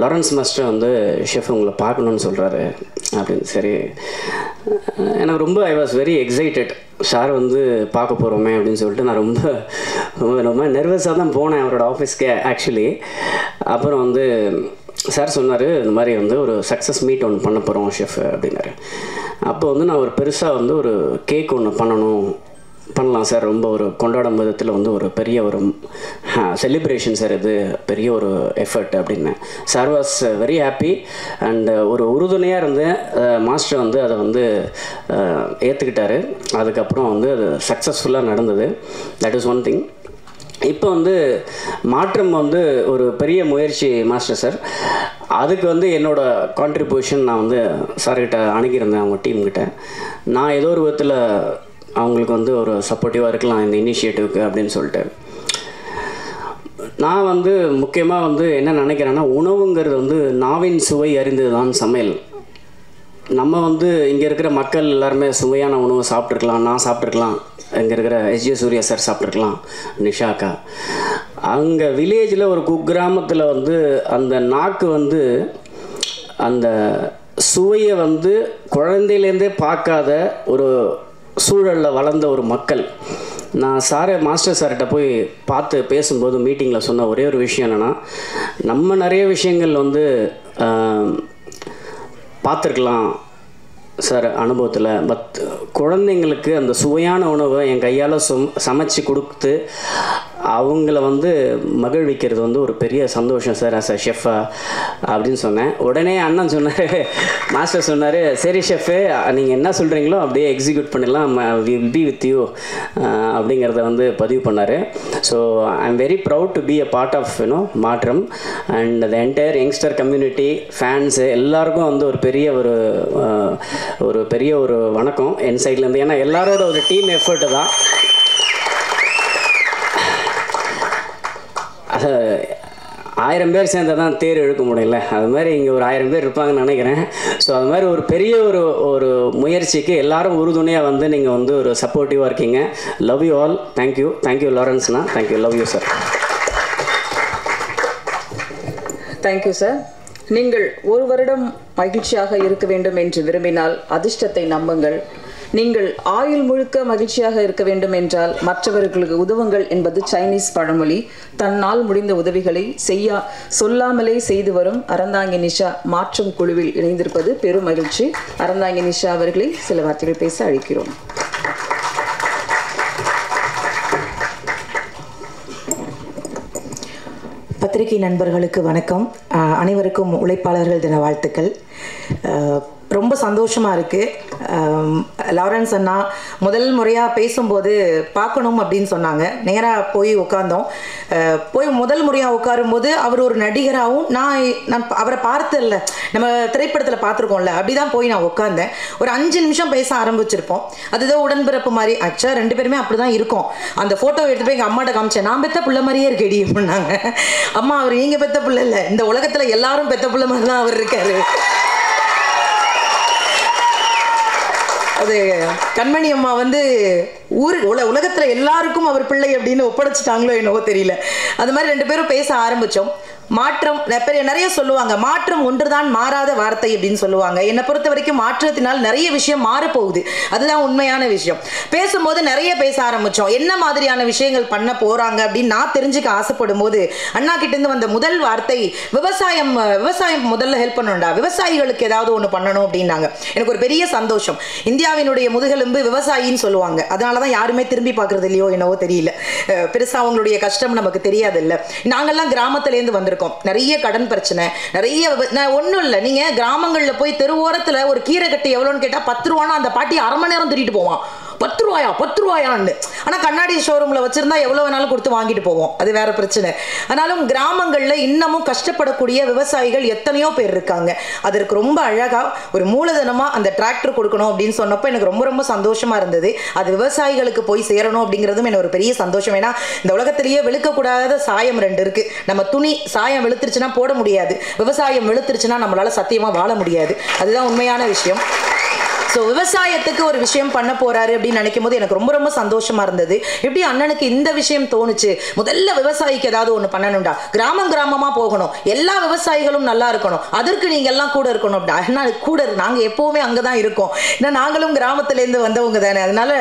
லாரன்ஸ் மாஸ்டர் வந்து ஷெஃப் உங்களை பார்க்கணுன்னு சொல்கிறாரு அப்படின்னு. சரி, எனக்கு ரொம்ப I was very excited. Sir வந்து பார்க்க போகிறோமே அப்படின்னு சொல்லிட்டு நான் ரொம்ப ரொம்ப நர்வஸாக தான் போனேன் அவரோட ஆஃபீஸ்க்கே ஆக்சுவலி. அப்புறம் வந்து சார் சொன்னார், இந்த மாதிரி வந்து ஒரு சக்ஸஸ் மீட் ஒன்று பண்ண போகிறோம் ஷெஃப் அப்படின்னாரு. அப்போ வந்து நான் ஒரு பெருசாக வந்து ஒரு கேக் ஒன்று பண்ணலாம் சார், ரொம்ப ஒரு கொண்டாடும் விதத்தில் வந்து ஒரு பெரிய ஒரு செலிப்ரேஷன் சார், இது பெரிய ஒரு எஃபர்ட் அப்படின்னு. Sir was very happy and ஒரு உறுதுணையாக இருந்து மாஸ்டர் வந்து அதை வந்து ஏற்றுக்கிட்டாரு. அதுக்கப்புறம் வந்து அது சக்ஸஸ்ஃபுல்லாக நடந்தது. That is one thing. இப்போ வந்து மாற்றம் வந்து ஒரு பெரிய முயற்சி மாஸ்டர் சார். அதுக்கு வந்து என்னோடய கான்ட்ரிபியூஷன் நான் வந்து சார்கிட்ட அணுகியிருந்தேன், அவங்க டீம்கிட்ட. நான் ஏதோ ஒரு விதத்தில் அவங்களுக்கு வந்து ஒரு சப்போர்ட்டிவாக இருக்கலாம் இந்த இனிஷியேட்டிவ்க்கு அப்படின்னு சொல்லிட்டு. நான் வந்து முக்கியமாக வந்து என்ன நினைக்கிறேன்னா, உணவுங்கிறது வந்து நாவின் சுவை அறிந்தது தான் சமையல். நம்ம வந்து இங்கே இருக்கிற மக்கள் எல்லாருமே சுவையான உணவு சாப்பிட்ருக்கலாம், நான் சாப்பிட்ருக்கலாம், இங்கே இருக்கிற எஸ்ஜே சூர்யா சார் சாப்பிட்ருக்கலாம், நிஷாக்கா. அங்கே வில்லேஜில் ஒரு குக்கிராமத்தில் வந்து அந்த நாக்கு வந்து அந்த சுவையை வந்து குழந்தையிலேருந்தே பார்க்காத ஒரு சூழலில் வளர்ந்த ஒரு மக்கள். நான் மாஸ்டர் சார்கிட்ட போய் பார்த்து பேசும்போது மீட்டிங்கில் சொன்ன ஒரே ஒரு விஷயம் என்னென்னா, நம்ம நிறைய விஷயங்கள் வந்து பார்த்துருக்கலாம் சார் அனுபவத்தில், பட் குழந்தைங்களுக்கு அந்த சுவையான உணவை என் கையால் சமைச்சு கொடுத்து அவங்கள வந்து மகிழ்விக்கிறது வந்து ஒரு பெரிய சந்தோஷம் சார் ஆஸ் அ ஷெஃபா அப்படின்னு சொன்னேன். உடனே அண்ணன் சொன்னார், மாஸ்டர் சொன்னார், சரி ஷெஃபு நீங்கள் என்ன சொல்கிறீங்களோ அப்படியே எக்ஸிக்யூட் பண்ணிடலாம், we will be with you அப்படிங்கிறத வந்து பதிவு பண்ணார். So I am very proud to be a part of மாற்றம் and the entire youngster community, fans எல்லாருக்கும் வந்து ஒரு பெரிய ஒரு வணக்கம் என் சைட்லேருந்து. ஏன்னா எல்லாரோட ஒரு டீம் எஃபர்ட்டு தான். 1000 பேர் சேர்ந்தால் தான் தேர் இழுக்க முடியல, அது மாதிரி இங்கே ஒரு 1000 பேர் இருப்பாங்கன்னு நினைக்கிறேன். ஸோ அது மாதிரி ஒரு பெரிய ஒரு முயற்சிக்கு எல்லாரும் உறுதுணையாக வந்து நீங்கள் வந்து ஒரு சப்போர்ட்டிவாக இருக்கீங்க. Love you all. தேங்க்யூ லாரன்ஸ்னா, thank you, love you sir. Thank you sir. நீங்கள் ஒரு வருடம் மகிழ்ச்சியாக இருக்க வேண்டும் என்று விரும்பினால் அதிர்ஷ்டத்தை நம்புங்கள். நீங்கள் ஆயுள் முழுக்க மகிழ்ச்சியாக இருக்க வேண்டும் என்றால் மற்றவர்களுக்கு உதவுங்கள் என்பது சைனீஸ் பழமொழி. தன்னால் முடிந்த உதவிகளை சொல்லாமலே செய்து வரும் அறந்தாங்கி நிஷா மாற்றம் குழுவில் இணைந்திருப்பது பெரும் மகிழ்ச்சி. அறந்தாங்கி நிஷா அவர்களை சில வார்த்தைகள் பேச அழைக்கிறோம். பத்திரிகை நண்பர்களுக்கு வணக்கம். அனைவருக்கும் உழைப்பாளர்கள் தின வாழ்த்துக்கள். ரொம்ப சந்தோஷமாக இருக்குது. லாரன்ஸ் அண்ணா முதல் முறையாக பேசும்போது பார்க்கணும் அப்படின்னு சொன்னாங்க. நேராக போய் உட்காந்தோம். போய் முதல் முறையாக உட்காரும்போது அவர் ஒரு நடிகராகவும் நான் அவரை பார்த்ததில்ல, நம்ம திரைப்படத்தில் பார்த்துருக்கோம்ல, அப்படி தான் போய் நான் உட்காந்தேன். ஒரு 5 நிமிஷம் பேச ஆரம்பிச்சிருப்போம். அதுதான் உடன்பிறப்பு மாதிரி. ஆக்சுவலாக 2 பேருமே அப்படி தான் இருக்கோம். அந்த ஃபோட்டோ எடுத்து போய் எங்கள் அம்மாட்ட காமிச்சேன். நான் பெத்த பிள்ளை மாதிரியே இருக்கேடி அப்படின்னாங்க. அம்மா, அவர் நீங்கள் பெத்த பிள்ளை இல்லை, இந்த உலகத்தில் எல்லாரும் பெத்த பிள்ளை மாதிரி தான் அவர் இருக்காரு. அது கண்மணி அம்மா வந்து உலகத்தில் எல்லாருக்கும் அவர் பிள்ளை அப்படின்னு ஒப்படைச்சிட்டாங்களோ என்னவோ தெரியல. அது மாதிரி 2 பேரும் பேச ஆரம்பித்தோம். மாற்றம் நிறைய சொல்லுவாங்க. மாற்றம் ஒன்றுதான் மாறாத வார்த்தை அப்படின்னு சொல்லுவாங்க. என்னை பொறுத்த வரைக்கும் மாற்றத்தினால் நிறைய விஷயம் மாறப்போகுது. அதுதான் உண்மையான விஷயம். பேசும்போது நிறைய பேச ஆரம்பித்தோம். என்ன மாதிரியான விஷயங்கள் பண்ண போகிறாங்க அப்படின்னு நான் தெரிஞ்சுக்க ஆசைப்படும் போது அண்ணா கிட்டேருந்து வந்த முதல் வார்த்தை விவசாயம் முதல்ல ஹெல்ப் பண்ணணும்டா, விவசாயிகளுக்கு ஏதாவது ஒன்று பண்ணணும் அப்படின்னாங்க. எனக்கு ஒரு பெரிய சந்தோஷம். இந்தியாவினுடைய முதுகெலும்பு விவசாயின்னு சொல்லுவாங்க. அதனால தான் யாருமே திரும்பி பார்க்குறது இல்லையோ என்னவோ தெரியல. பெருசாக அவங்களுடைய கஷ்டம் நமக்கு தெரியாது இல்லை. நாங்கள்லாம் கிராமத்துலேருந்து வந்திருக்கோம். நிறைய கடன் பிரச்சனை, நிறைய ஒன்றும் இல்லை. நீங்கள் கிராமங்களில் போய் தெருவோரத்தில் ஒரு கீரை கட்டு எவ்வளோன்னு கேட்டால் 10 ரூபானா அந்த பாட்டி 1/2 மணி நேரம் தூக்கிட்டு போவான். 10 ரூபாயான்னு. ஆனால் கண்ணாடி ஷோரூமில் வச்சுருந்தா எவ்வளோ வேணாலும் கொடுத்து வாங்கிட்டு போவோம். அது வேற பிரச்சனை. ஆனாலும் கிராமங்களில் இன்னமும் கஷ்டப்படக்கூடிய விவசாயிகள் எத்தனையோ பேர் இருக்காங்க. அதற்கு ரொம்ப அழகாக ஒரு மூலதனமாக அந்த டிராக்டர் கொடுக்கணும் அப்படின்னு சொன்னப்போ எனக்கு ரொம்ப ரொம்ப சந்தோஷமாக இருந்தது. அது விவசாயிகளுக்கு போய் சேரணும் அப்படிங்கிறதும் எனக்கு ஒரு பெரிய சந்தோஷம். ஏன்னா இந்த உலகத்திலேயே வெளுக்கக்கூடாத சாயம் 2 இருக்குது. நம்ம துணி சாயம் வெளுத்துருச்சுன்னா போட முடியாது, விவசாயம் வெளுத்துருச்சுன்னா நம்மளால சத்தியமாக வாழ முடியாது. அதுதான் உண்மையான விஷயம். ஸோ விவசாயத்துக்கு ஒரு விஷயம் பண்ண போறாரு அப்படின்னு நினைக்கும் போது எனக்கு ரொம்ப ரொம்ப சந்தோஷமா இருந்தது. எப்படி அண்ணனுக்கு இந்த விஷயம் தோணுச்சு? முதல்ல விவசாயிக்கு ஏதாவது ஒன்று பண்ணணும்டா, கிராமமா போகணும், எல்லா விவசாயிகளும் நல்லா இருக்கணும், அதற்கு நீங்க எல்லாம் கூட இருக்கணும் அப்படின்னா. அண்ணா கூட நாங்கள் எப்பவுமே அங்கதான் இருக்கோம். ஏன்னா நாங்களும் கிராமத்திலேருந்து வந்தவங்க தானே. அதனால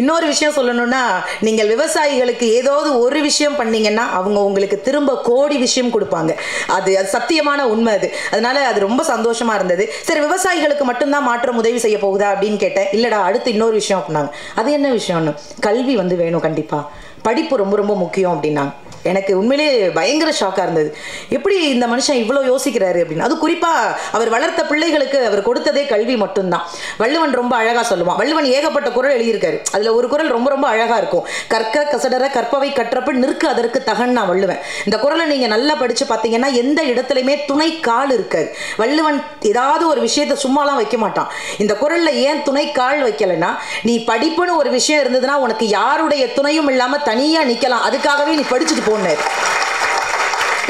இன்னொரு விஷயம் சொல்லணும்னா, நீங்கள் விவசாயிகளுக்கு ஏதாவது ஒரு விஷயம் பண்ணீங்கன்னா அவங்க உங்களுக்கு திரும்ப கோடி விஷயம் கொடுப்பாங்க. அது சத்தியமான உண்மை. அதனால அது ரொம்ப சந்தோஷமா இருந்தது. சரி, விவசாயிகளுக்கு மட்டும்தான் மாற்றம் உதவி செய்ய போகுது அப்படின்னு கேட்டேன். இல்லடா, அடுத்து இன்னொரு விஷயம் அப்படின்னாங்க. அது என்ன விஷயம்னு, கல்வி வந்து வேணும், கண்டிப்பா படிப்பு ரொம்ப ரொம்ப முக்கியம் அப்படின்னாங்க. எனக்கு உண்மையிலேயே பயங்கர ஷாக்காக இருந்தது. எப்படி இந்த மனுஷன் இவ்வளோ யோசிக்கிறாரு அப்படின்னு. அது குறிப்பாக அவர் வளர்த்த பிள்ளைகளுக்கு அவர் கொடுத்ததே கல்வி மட்டும்தான். வள்ளுவன் ரொம்ப அழகாக சொல்லுவான். வள்ளுவன் ஏகப்பட்ட குறள் எழுதியிருக்காரு. அதில் ஒரு குறள் ரொம்ப ரொம்ப அழகாக இருக்கும். கற்க கசடர கற்பவை கற்றப்ப நிற்க அதற்கு தகன்னா வள்ளுவன். இந்த குறளை நீங்கள் நல்லா படித்து பார்த்தீங்கன்னா எந்த இடத்துலையுமே துணை கால் இருக்காது. வள்ளுவன் ஏதாவது ஒரு விஷயத்தை சும்மாலாம் வைக்க மாட்டான். இந்த குறளில் ஏன் துணை கால் வைக்கலைன்னா, நீ படிப்புன்னு ஒரு விஷயம் இருந்ததுன்னா உனக்கு யாருடைய துணையும் இல்லாமல் தனியாக நிற்கலாம், அதுக்காகவே நீ படிச்சுட்டு போன.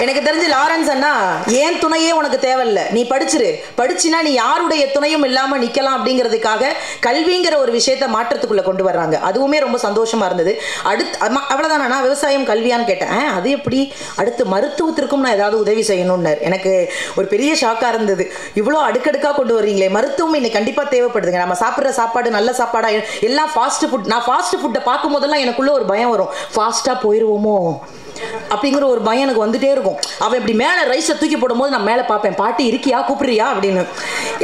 எனக்கு தெரிஞ்சு லாரன்ஸ் அண்ணா ஏன் துணையே உனக்கு தேவையில்லை, நீ படிச்சினா நீ யாருடைய துணையும் இல்லாமல் நிற்கலாம் அப்படிங்கிறதுக்காக கல்விங்கிற ஒரு விஷயத்தை மாற்றத்துக்குள்ளே கொண்டு வர்றாங்க. அதுவுமே ரொம்ப சந்தோஷமா இருந்தது. அவ்வளோதானா, நான் விவசாயம் கல்வியான்னு கேட்டேன். அது எப்படி, அடுத்து மருத்துவத்திற்கும் நான் ஏதாவது உதவி செய்யணும்னு எனக்கு ஒரு பெரிய ஷாக்காக இருந்தது. இவ்வளோ அடுக்கடுக்காக கொண்டு வர்றீங்களே. மருத்துவம் இன்னைக்கு கண்டிப்பாக தேவைப்படுதுங்க. நம்ம சாப்பிட்ற சாப்பாடு நல்ல சாப்பாடா, எல்லாம் ஃபாஸ்ட் ஃபுட். நான் ஃபாஸ்ட் ஃபுட்டை பார்க்கும் போதெல்லாம் எனக்குள்ள ஒரு பயம் வரும். ஃபாஸ்ட்டாக போயிடுவோமோ அப்படிங்கிற ஒரு பயம் எனக்கு வந்துட்டே இருக்கும். அவன் இப்படி மேலே ரைஸை தூக்கி போடும்போது நான் மேலே பார்ப்பேன், பாட்டி இருக்கியா, கூப்பிடுறியா அப்படின்னு.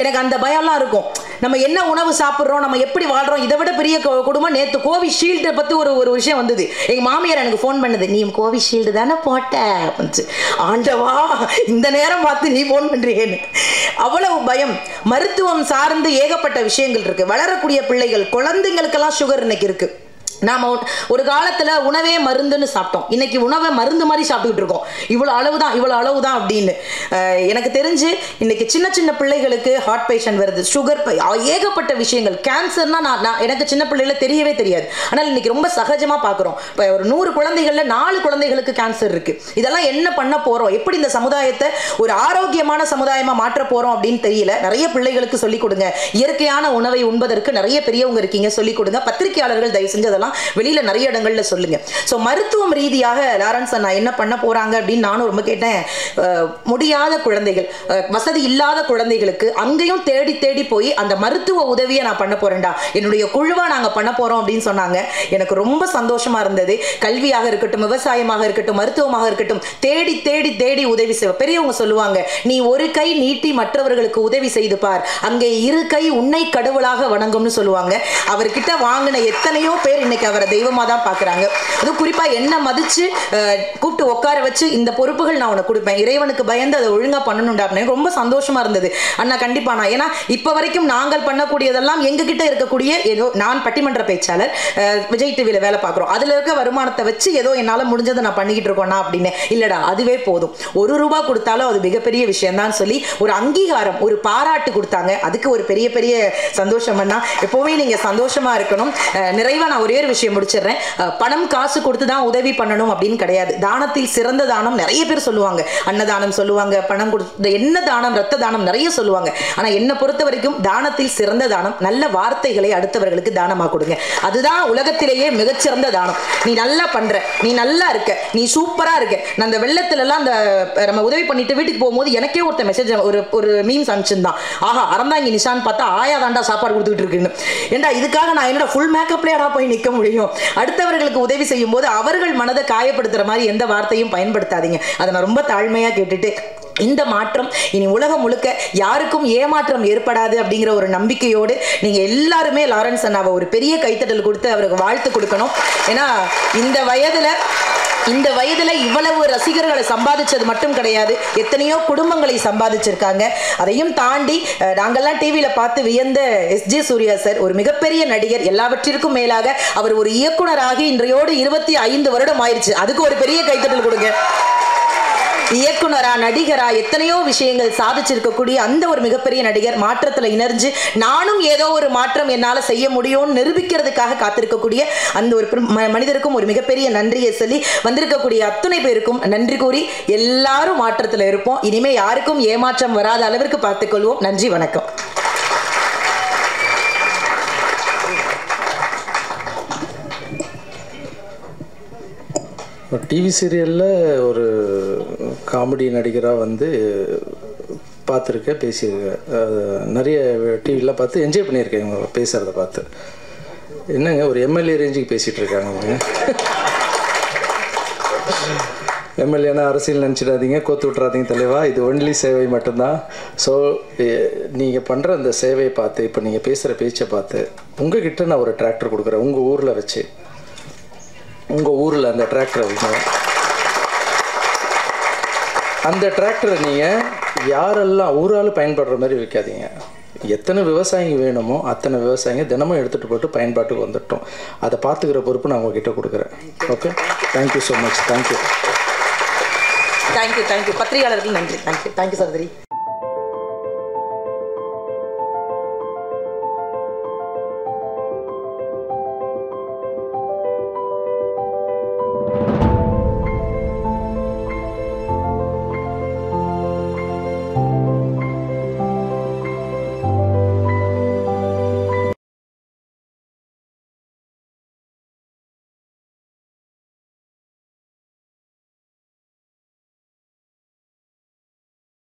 எனக்கு அந்த பயம்லாம் இருக்கும். நம்ம என்ன உணவு சாப்பிட்றோம், நம்ம எப்படி வாழ்கிறோம். இதை விட பெரிய குடும்பம். நேற்று கோவிஷீல்டை பற்றி ஒரு விஷயம் வந்தது. எங்கள் மாமியார் எனக்கு ஃபோன் பண்ணுது, நீ கோவிஷீல்டு தானே போட்ட அப்படின்ச்சு. ஆண்டவா, இந்த நேரம் பார்த்து நீ ஃபோன் பண்ணுறியேன்னு. அவ்வளவு பயம். மருத்துவம் சார்ந்து ஏகப்பட்ட விஷயங்கள் இருக்குது. வளரக்கூடிய பிள்ளைகள், குழந்தைங்களுக்கெல்லாம் சுகர் இன்னைக்கு இருக்குது. நாம் ஒரு காலத்தில் உணவே மருந்துன்னு சாப்பிட்டோம். இன்னைக்கு உணவை மருந்து மாதிரி சாப்பிட்டுக்கிட்டு இருக்கோம். இவ்வளோ அளவு தான் அப்படின்னு. எனக்கு தெரிஞ்சு இன்னைக்கு சின்ன சின்ன பிள்ளைகளுக்கு ஹார்ட் பேஷண்ட் வருது, சுகர், ஏகப்பட்ட விஷயங்கள். கேன்சர்னா நான் எனக்கு சின்ன பிள்ளைகளை தெரியவே தெரியாது. ஆனால் இன்னைக்கு ரொம்ப சகஜமாக பார்க்குறோம். இப்போ ஒரு 100 குழந்தைகளில் 4 குழந்தைகளுக்கு கேன்சர் இருக்குது. இதெல்லாம் என்ன பண்ண போகிறோம், எப்படி இந்த சமுதாயத்தை ஒரு ஆரோக்கியமான சமுதாயமாக மாற்ற போகிறோம் அப்படின்னு தெரியல. நிறைய பிள்ளைகளுக்கு சொல்லிக் கொடுங்க. இயற்கையான உணவை உண்பதற்கு நிறைய பெரியவங்க இருக்கீங்க, சொல்லிக் கொடுங்க. பத்திரிகையாளர்கள் தயவு செஞ்சு அதெல்லாம் வெளியில் நிறைய இடங்களில் சொல்லுங்க. ஸோ மருத்துவம் ரீதியாக லாரன்ஸ் அண்ணா என்ன பண்ண போகிறாங்க அப்படின்னு நானும் ரொம்ப கேட்டேன். முடியாத குழந்தைகள், வசதி இல்லாத குழந்தைகளுக்கு அங்கேயும் தேடி தேடி போய் அந்த மருத்துவ உதவியை நான் பண்ண போறேன்டா, என்னுடைய குழுவா நாங்க பண்ண போறோம் அப்படின்னு சொன்னாங்க. எனக்கு ரொம்ப சந்தோஷமா இருந்தது. கல்வியாக இருக்கட்டும், விவசாயமாக இருக்கட்டும், மருத்துவமாக இருக்கட்டும், தேடி தேடி தேடி உதவி செய்வோம். பெரியவங்க சொல்லுவாங்க, நீ ஒரு கை நீட்டி மற்றவர்களுக்கு உதவி செய்து பார், அங்கே இரு கை உன்னை கடவுளாக வணங்கும்னு சொல்லுவாங்க. அவர்கிட்ட வாங்கின எத்தனையோ பேர் இன்னைக்கு அவரை தெய்வமா தான் பாக்குறாங்க. அது குறிப்பா என்ன மதிச்சு கூப்பிட்டு உட்கார வச்சு இந்த பொறுப்புகள் நான் உனக்கு கொடுப்பேன், இறைவனுக்கு பயந்து அதை ஒழுங்கா பண்ணணும்டா. ரொம்ப சந்தோஷமா இருந்தது அண்ணா. கண்டிப்பா நான், ஏன்னா இப்ப வரைக்கும் நாங்கள் பண்ணக்கூடியதெல்லாம் எங்க கிட்ட இருக்கக்கூடிய ஏதோ, நான் பட்டிமன்ற பேச்சாளர், விஜய் டிவியில வேலை பார்க்குறோம், அதுல இருக்க வருமானத்தை வச்சு ஏதோ என்னால முடிஞ்சதை நான் பண்ணிக்கிட்டு இருக்கோம்னா அப்படின்னு இல்லடா, அதுவே போதும். ₹1 கொடுத்தாலும் அது மிகப்பெரிய விஷயம் தான் சொல்லி ஒரு அங்கீகாரம், ஒரு பாராட்டு கொடுத்தாங்க. அதுக்கு ஒரு பெரிய பெரிய சந்தோஷம் அண்ணா. எப்பவுமே நீங்க சந்தோஷமா இருக்கணும். நிறைவா நான் ஒரே ஒரு விஷயம் முடிச்சிடுறேன். பணம் காசு கொடுத்து தான் உதவி பண்ணணும் அப்படின்னு கிடையாது. தானத்தில் சிறந்த தானம் நிறைய பேர் சொல்லுவாங்க, அன்னதானம் சொல்லுவாங்க, பணம் கொடுத்து என்ன தானம், ரத்த தானம் நிறைய சொல்லுவாங்க. ஆனா என்ன பொறுத்த வரைக்கும் தானத்தில் சிறந்த தானம் நல்ல வார்த்தைகளை அடுத்தவர்களுக்கு தானமா கொடுங்க. அதுதான் உலகத்திலேயே மிகச்சிறந்த தானம். நீ நல்லா பண்ற, நீ நல்லா இருக்க, நீ சூப்பரா இருக்க. நான் அந்த வெள்ளத்துல எல்லாம் அந்த நம்ம உதவி பண்ணிட்டு வீட்டுக்கு போகும்போது எனக்கே ஒருத்த மெசேஜ், ஒரு மீம்ஸ் அனுப்பிச்சிருந்தான். ஆஹா, அறந்தாங்கி நிஷான் பார்த்தா ஆயா தாண்டா சாப்பாடு கொடுத்துட்டு இருக்குன்னு. ஏண்டா இதுக்காக நான் என்னோட ஃபுல் மேக்கப்லயாடா போய் நிக்க முடியும்? அடுத்தவர்களுக்கு உதவி செய்யும் போது அவர்கள் மனதை காயப்படுத்துற மாதிரி எந்த வார்த்தையும் பயன்படுத்தாதீங்க. அதை நான் ரொம்ப தாழ்மையா கேட்டுட்டு, இந்த மாற்றம் இனி உலகம் முழுக்க யாருக்கும் ஏமாற்றம் ஏற்படாது அப்படிங்கிற ஒரு நம்பிக்கையோடு நீங்க எல்லாருமே லாரன்ஸ் அண்ணாவை ஒரு பெரிய கைத்தட்டல் கொடுத்து அவருக்கு வாழ்த்து கொடுக்கணும். ஏன்னா இந்த வயதுல இவ்வளவு ரசிகர்களை சம்பாதிச்சது மட்டும் கிடையாது, எத்தனையோ குடும்பங்களை சம்பாதிச்சிருக்காங்க. அதையும் தாண்டி நாங்கெல்லாம் டிவியில பார்த்து வியந்த எஸ்.ஜே. சூர்யா சார் ஒரு மிகப்பெரிய நடிகர். எல்லாவற்றிற்கும் மேலாக அவர் ஒரு இயக்குனராகி இன்றையோடு 25 வருடம் ஆயிடுச்சு. அதுக்கு ஒரு பெரிய கைத்தட்டல் கொடுங்க. இயக்குனரா, நடிகரா, எத்தனையோ விஷயங்கள் சாதிச்சிருக்கக்கூடிய அந்த ஒரு மிகப்பெரிய நடிகர் மாற்றத்துல இணைஞ்சு நானும் ஏதோ ஒரு மாற்றம் என்னால செய்ய முடியும்னு நிரூபிக்கிறதுக்காக காத்திருக்கக்கூடிய அந்த ஒரு மனிதருக்கும் ஒரு மிகப்பெரிய நன்றியை சொல்லி, வந்திருக்கக்கூடிய அத்துணை பேருக்கும் நன்றி கூறி எல்லாரும் மாற்றத்துல இருப்போம். இனிமே யாருக்கும் ஏமாற்றம் வராத அளவிற்கு பார்த்துக்கொள்வோம். நன்றி, வணக்கம். டிவி சீரியலில் ஒரு காமெடி நடிகராக வந்து பார்த்துருக்கேன், பேசியிருக்கேன். நிறைய டிவிலாம் பார்த்து என்ஜாய் பண்ணியிருக்கேன் இவங்க பேசுகிறத பார்த்து. என்னங்க ஒரு எம்எல்ஏ ரேஞ்சுக்கு பேசிகிட்டு இருக்காங்க அவங்க. எம்எல்ஏனா அரசியல் நினச்சிடாதீங்க, கோத்து விட்றாதீங்க தலைவா, இது ஒன்லி சேவை மட்டும்தான். ஸோ நீங்கள் பண்ணுற அந்த சேவையை பார்த்து, இப்போ நீங்கள் பேசுகிற பேச்சை பார்த்து, உங்ககிட்ட நான் ஒரு டிராக்டர் கொடுக்குறேன், உங்கள் ஊரில் வச்சு, உங்கள் ஊரில் அந்த டிராக்டரை வைங்க. அந்த டிராக்டரை நீங்கள் யாரெல்லாம் ஊரால் பயன்படுற மாதிரி வைக்காதீங்க. எத்தனை விவசாயிங்க வேணுமோ அத்தனை விவசாயிங்க தினமும் எடுத்துகிட்டு போட்டு பயன்பாட்டுக்கு வந்துட்டோம். அதை பார்த்துக்கிற பொறுப்பு நான் உங்ககிட்ட கொடுக்குறேன். Okay, thank you so much. Thank you. பத்திரிகையாளர்கள் நன்றி. தேங்க்யூ சகோதரி.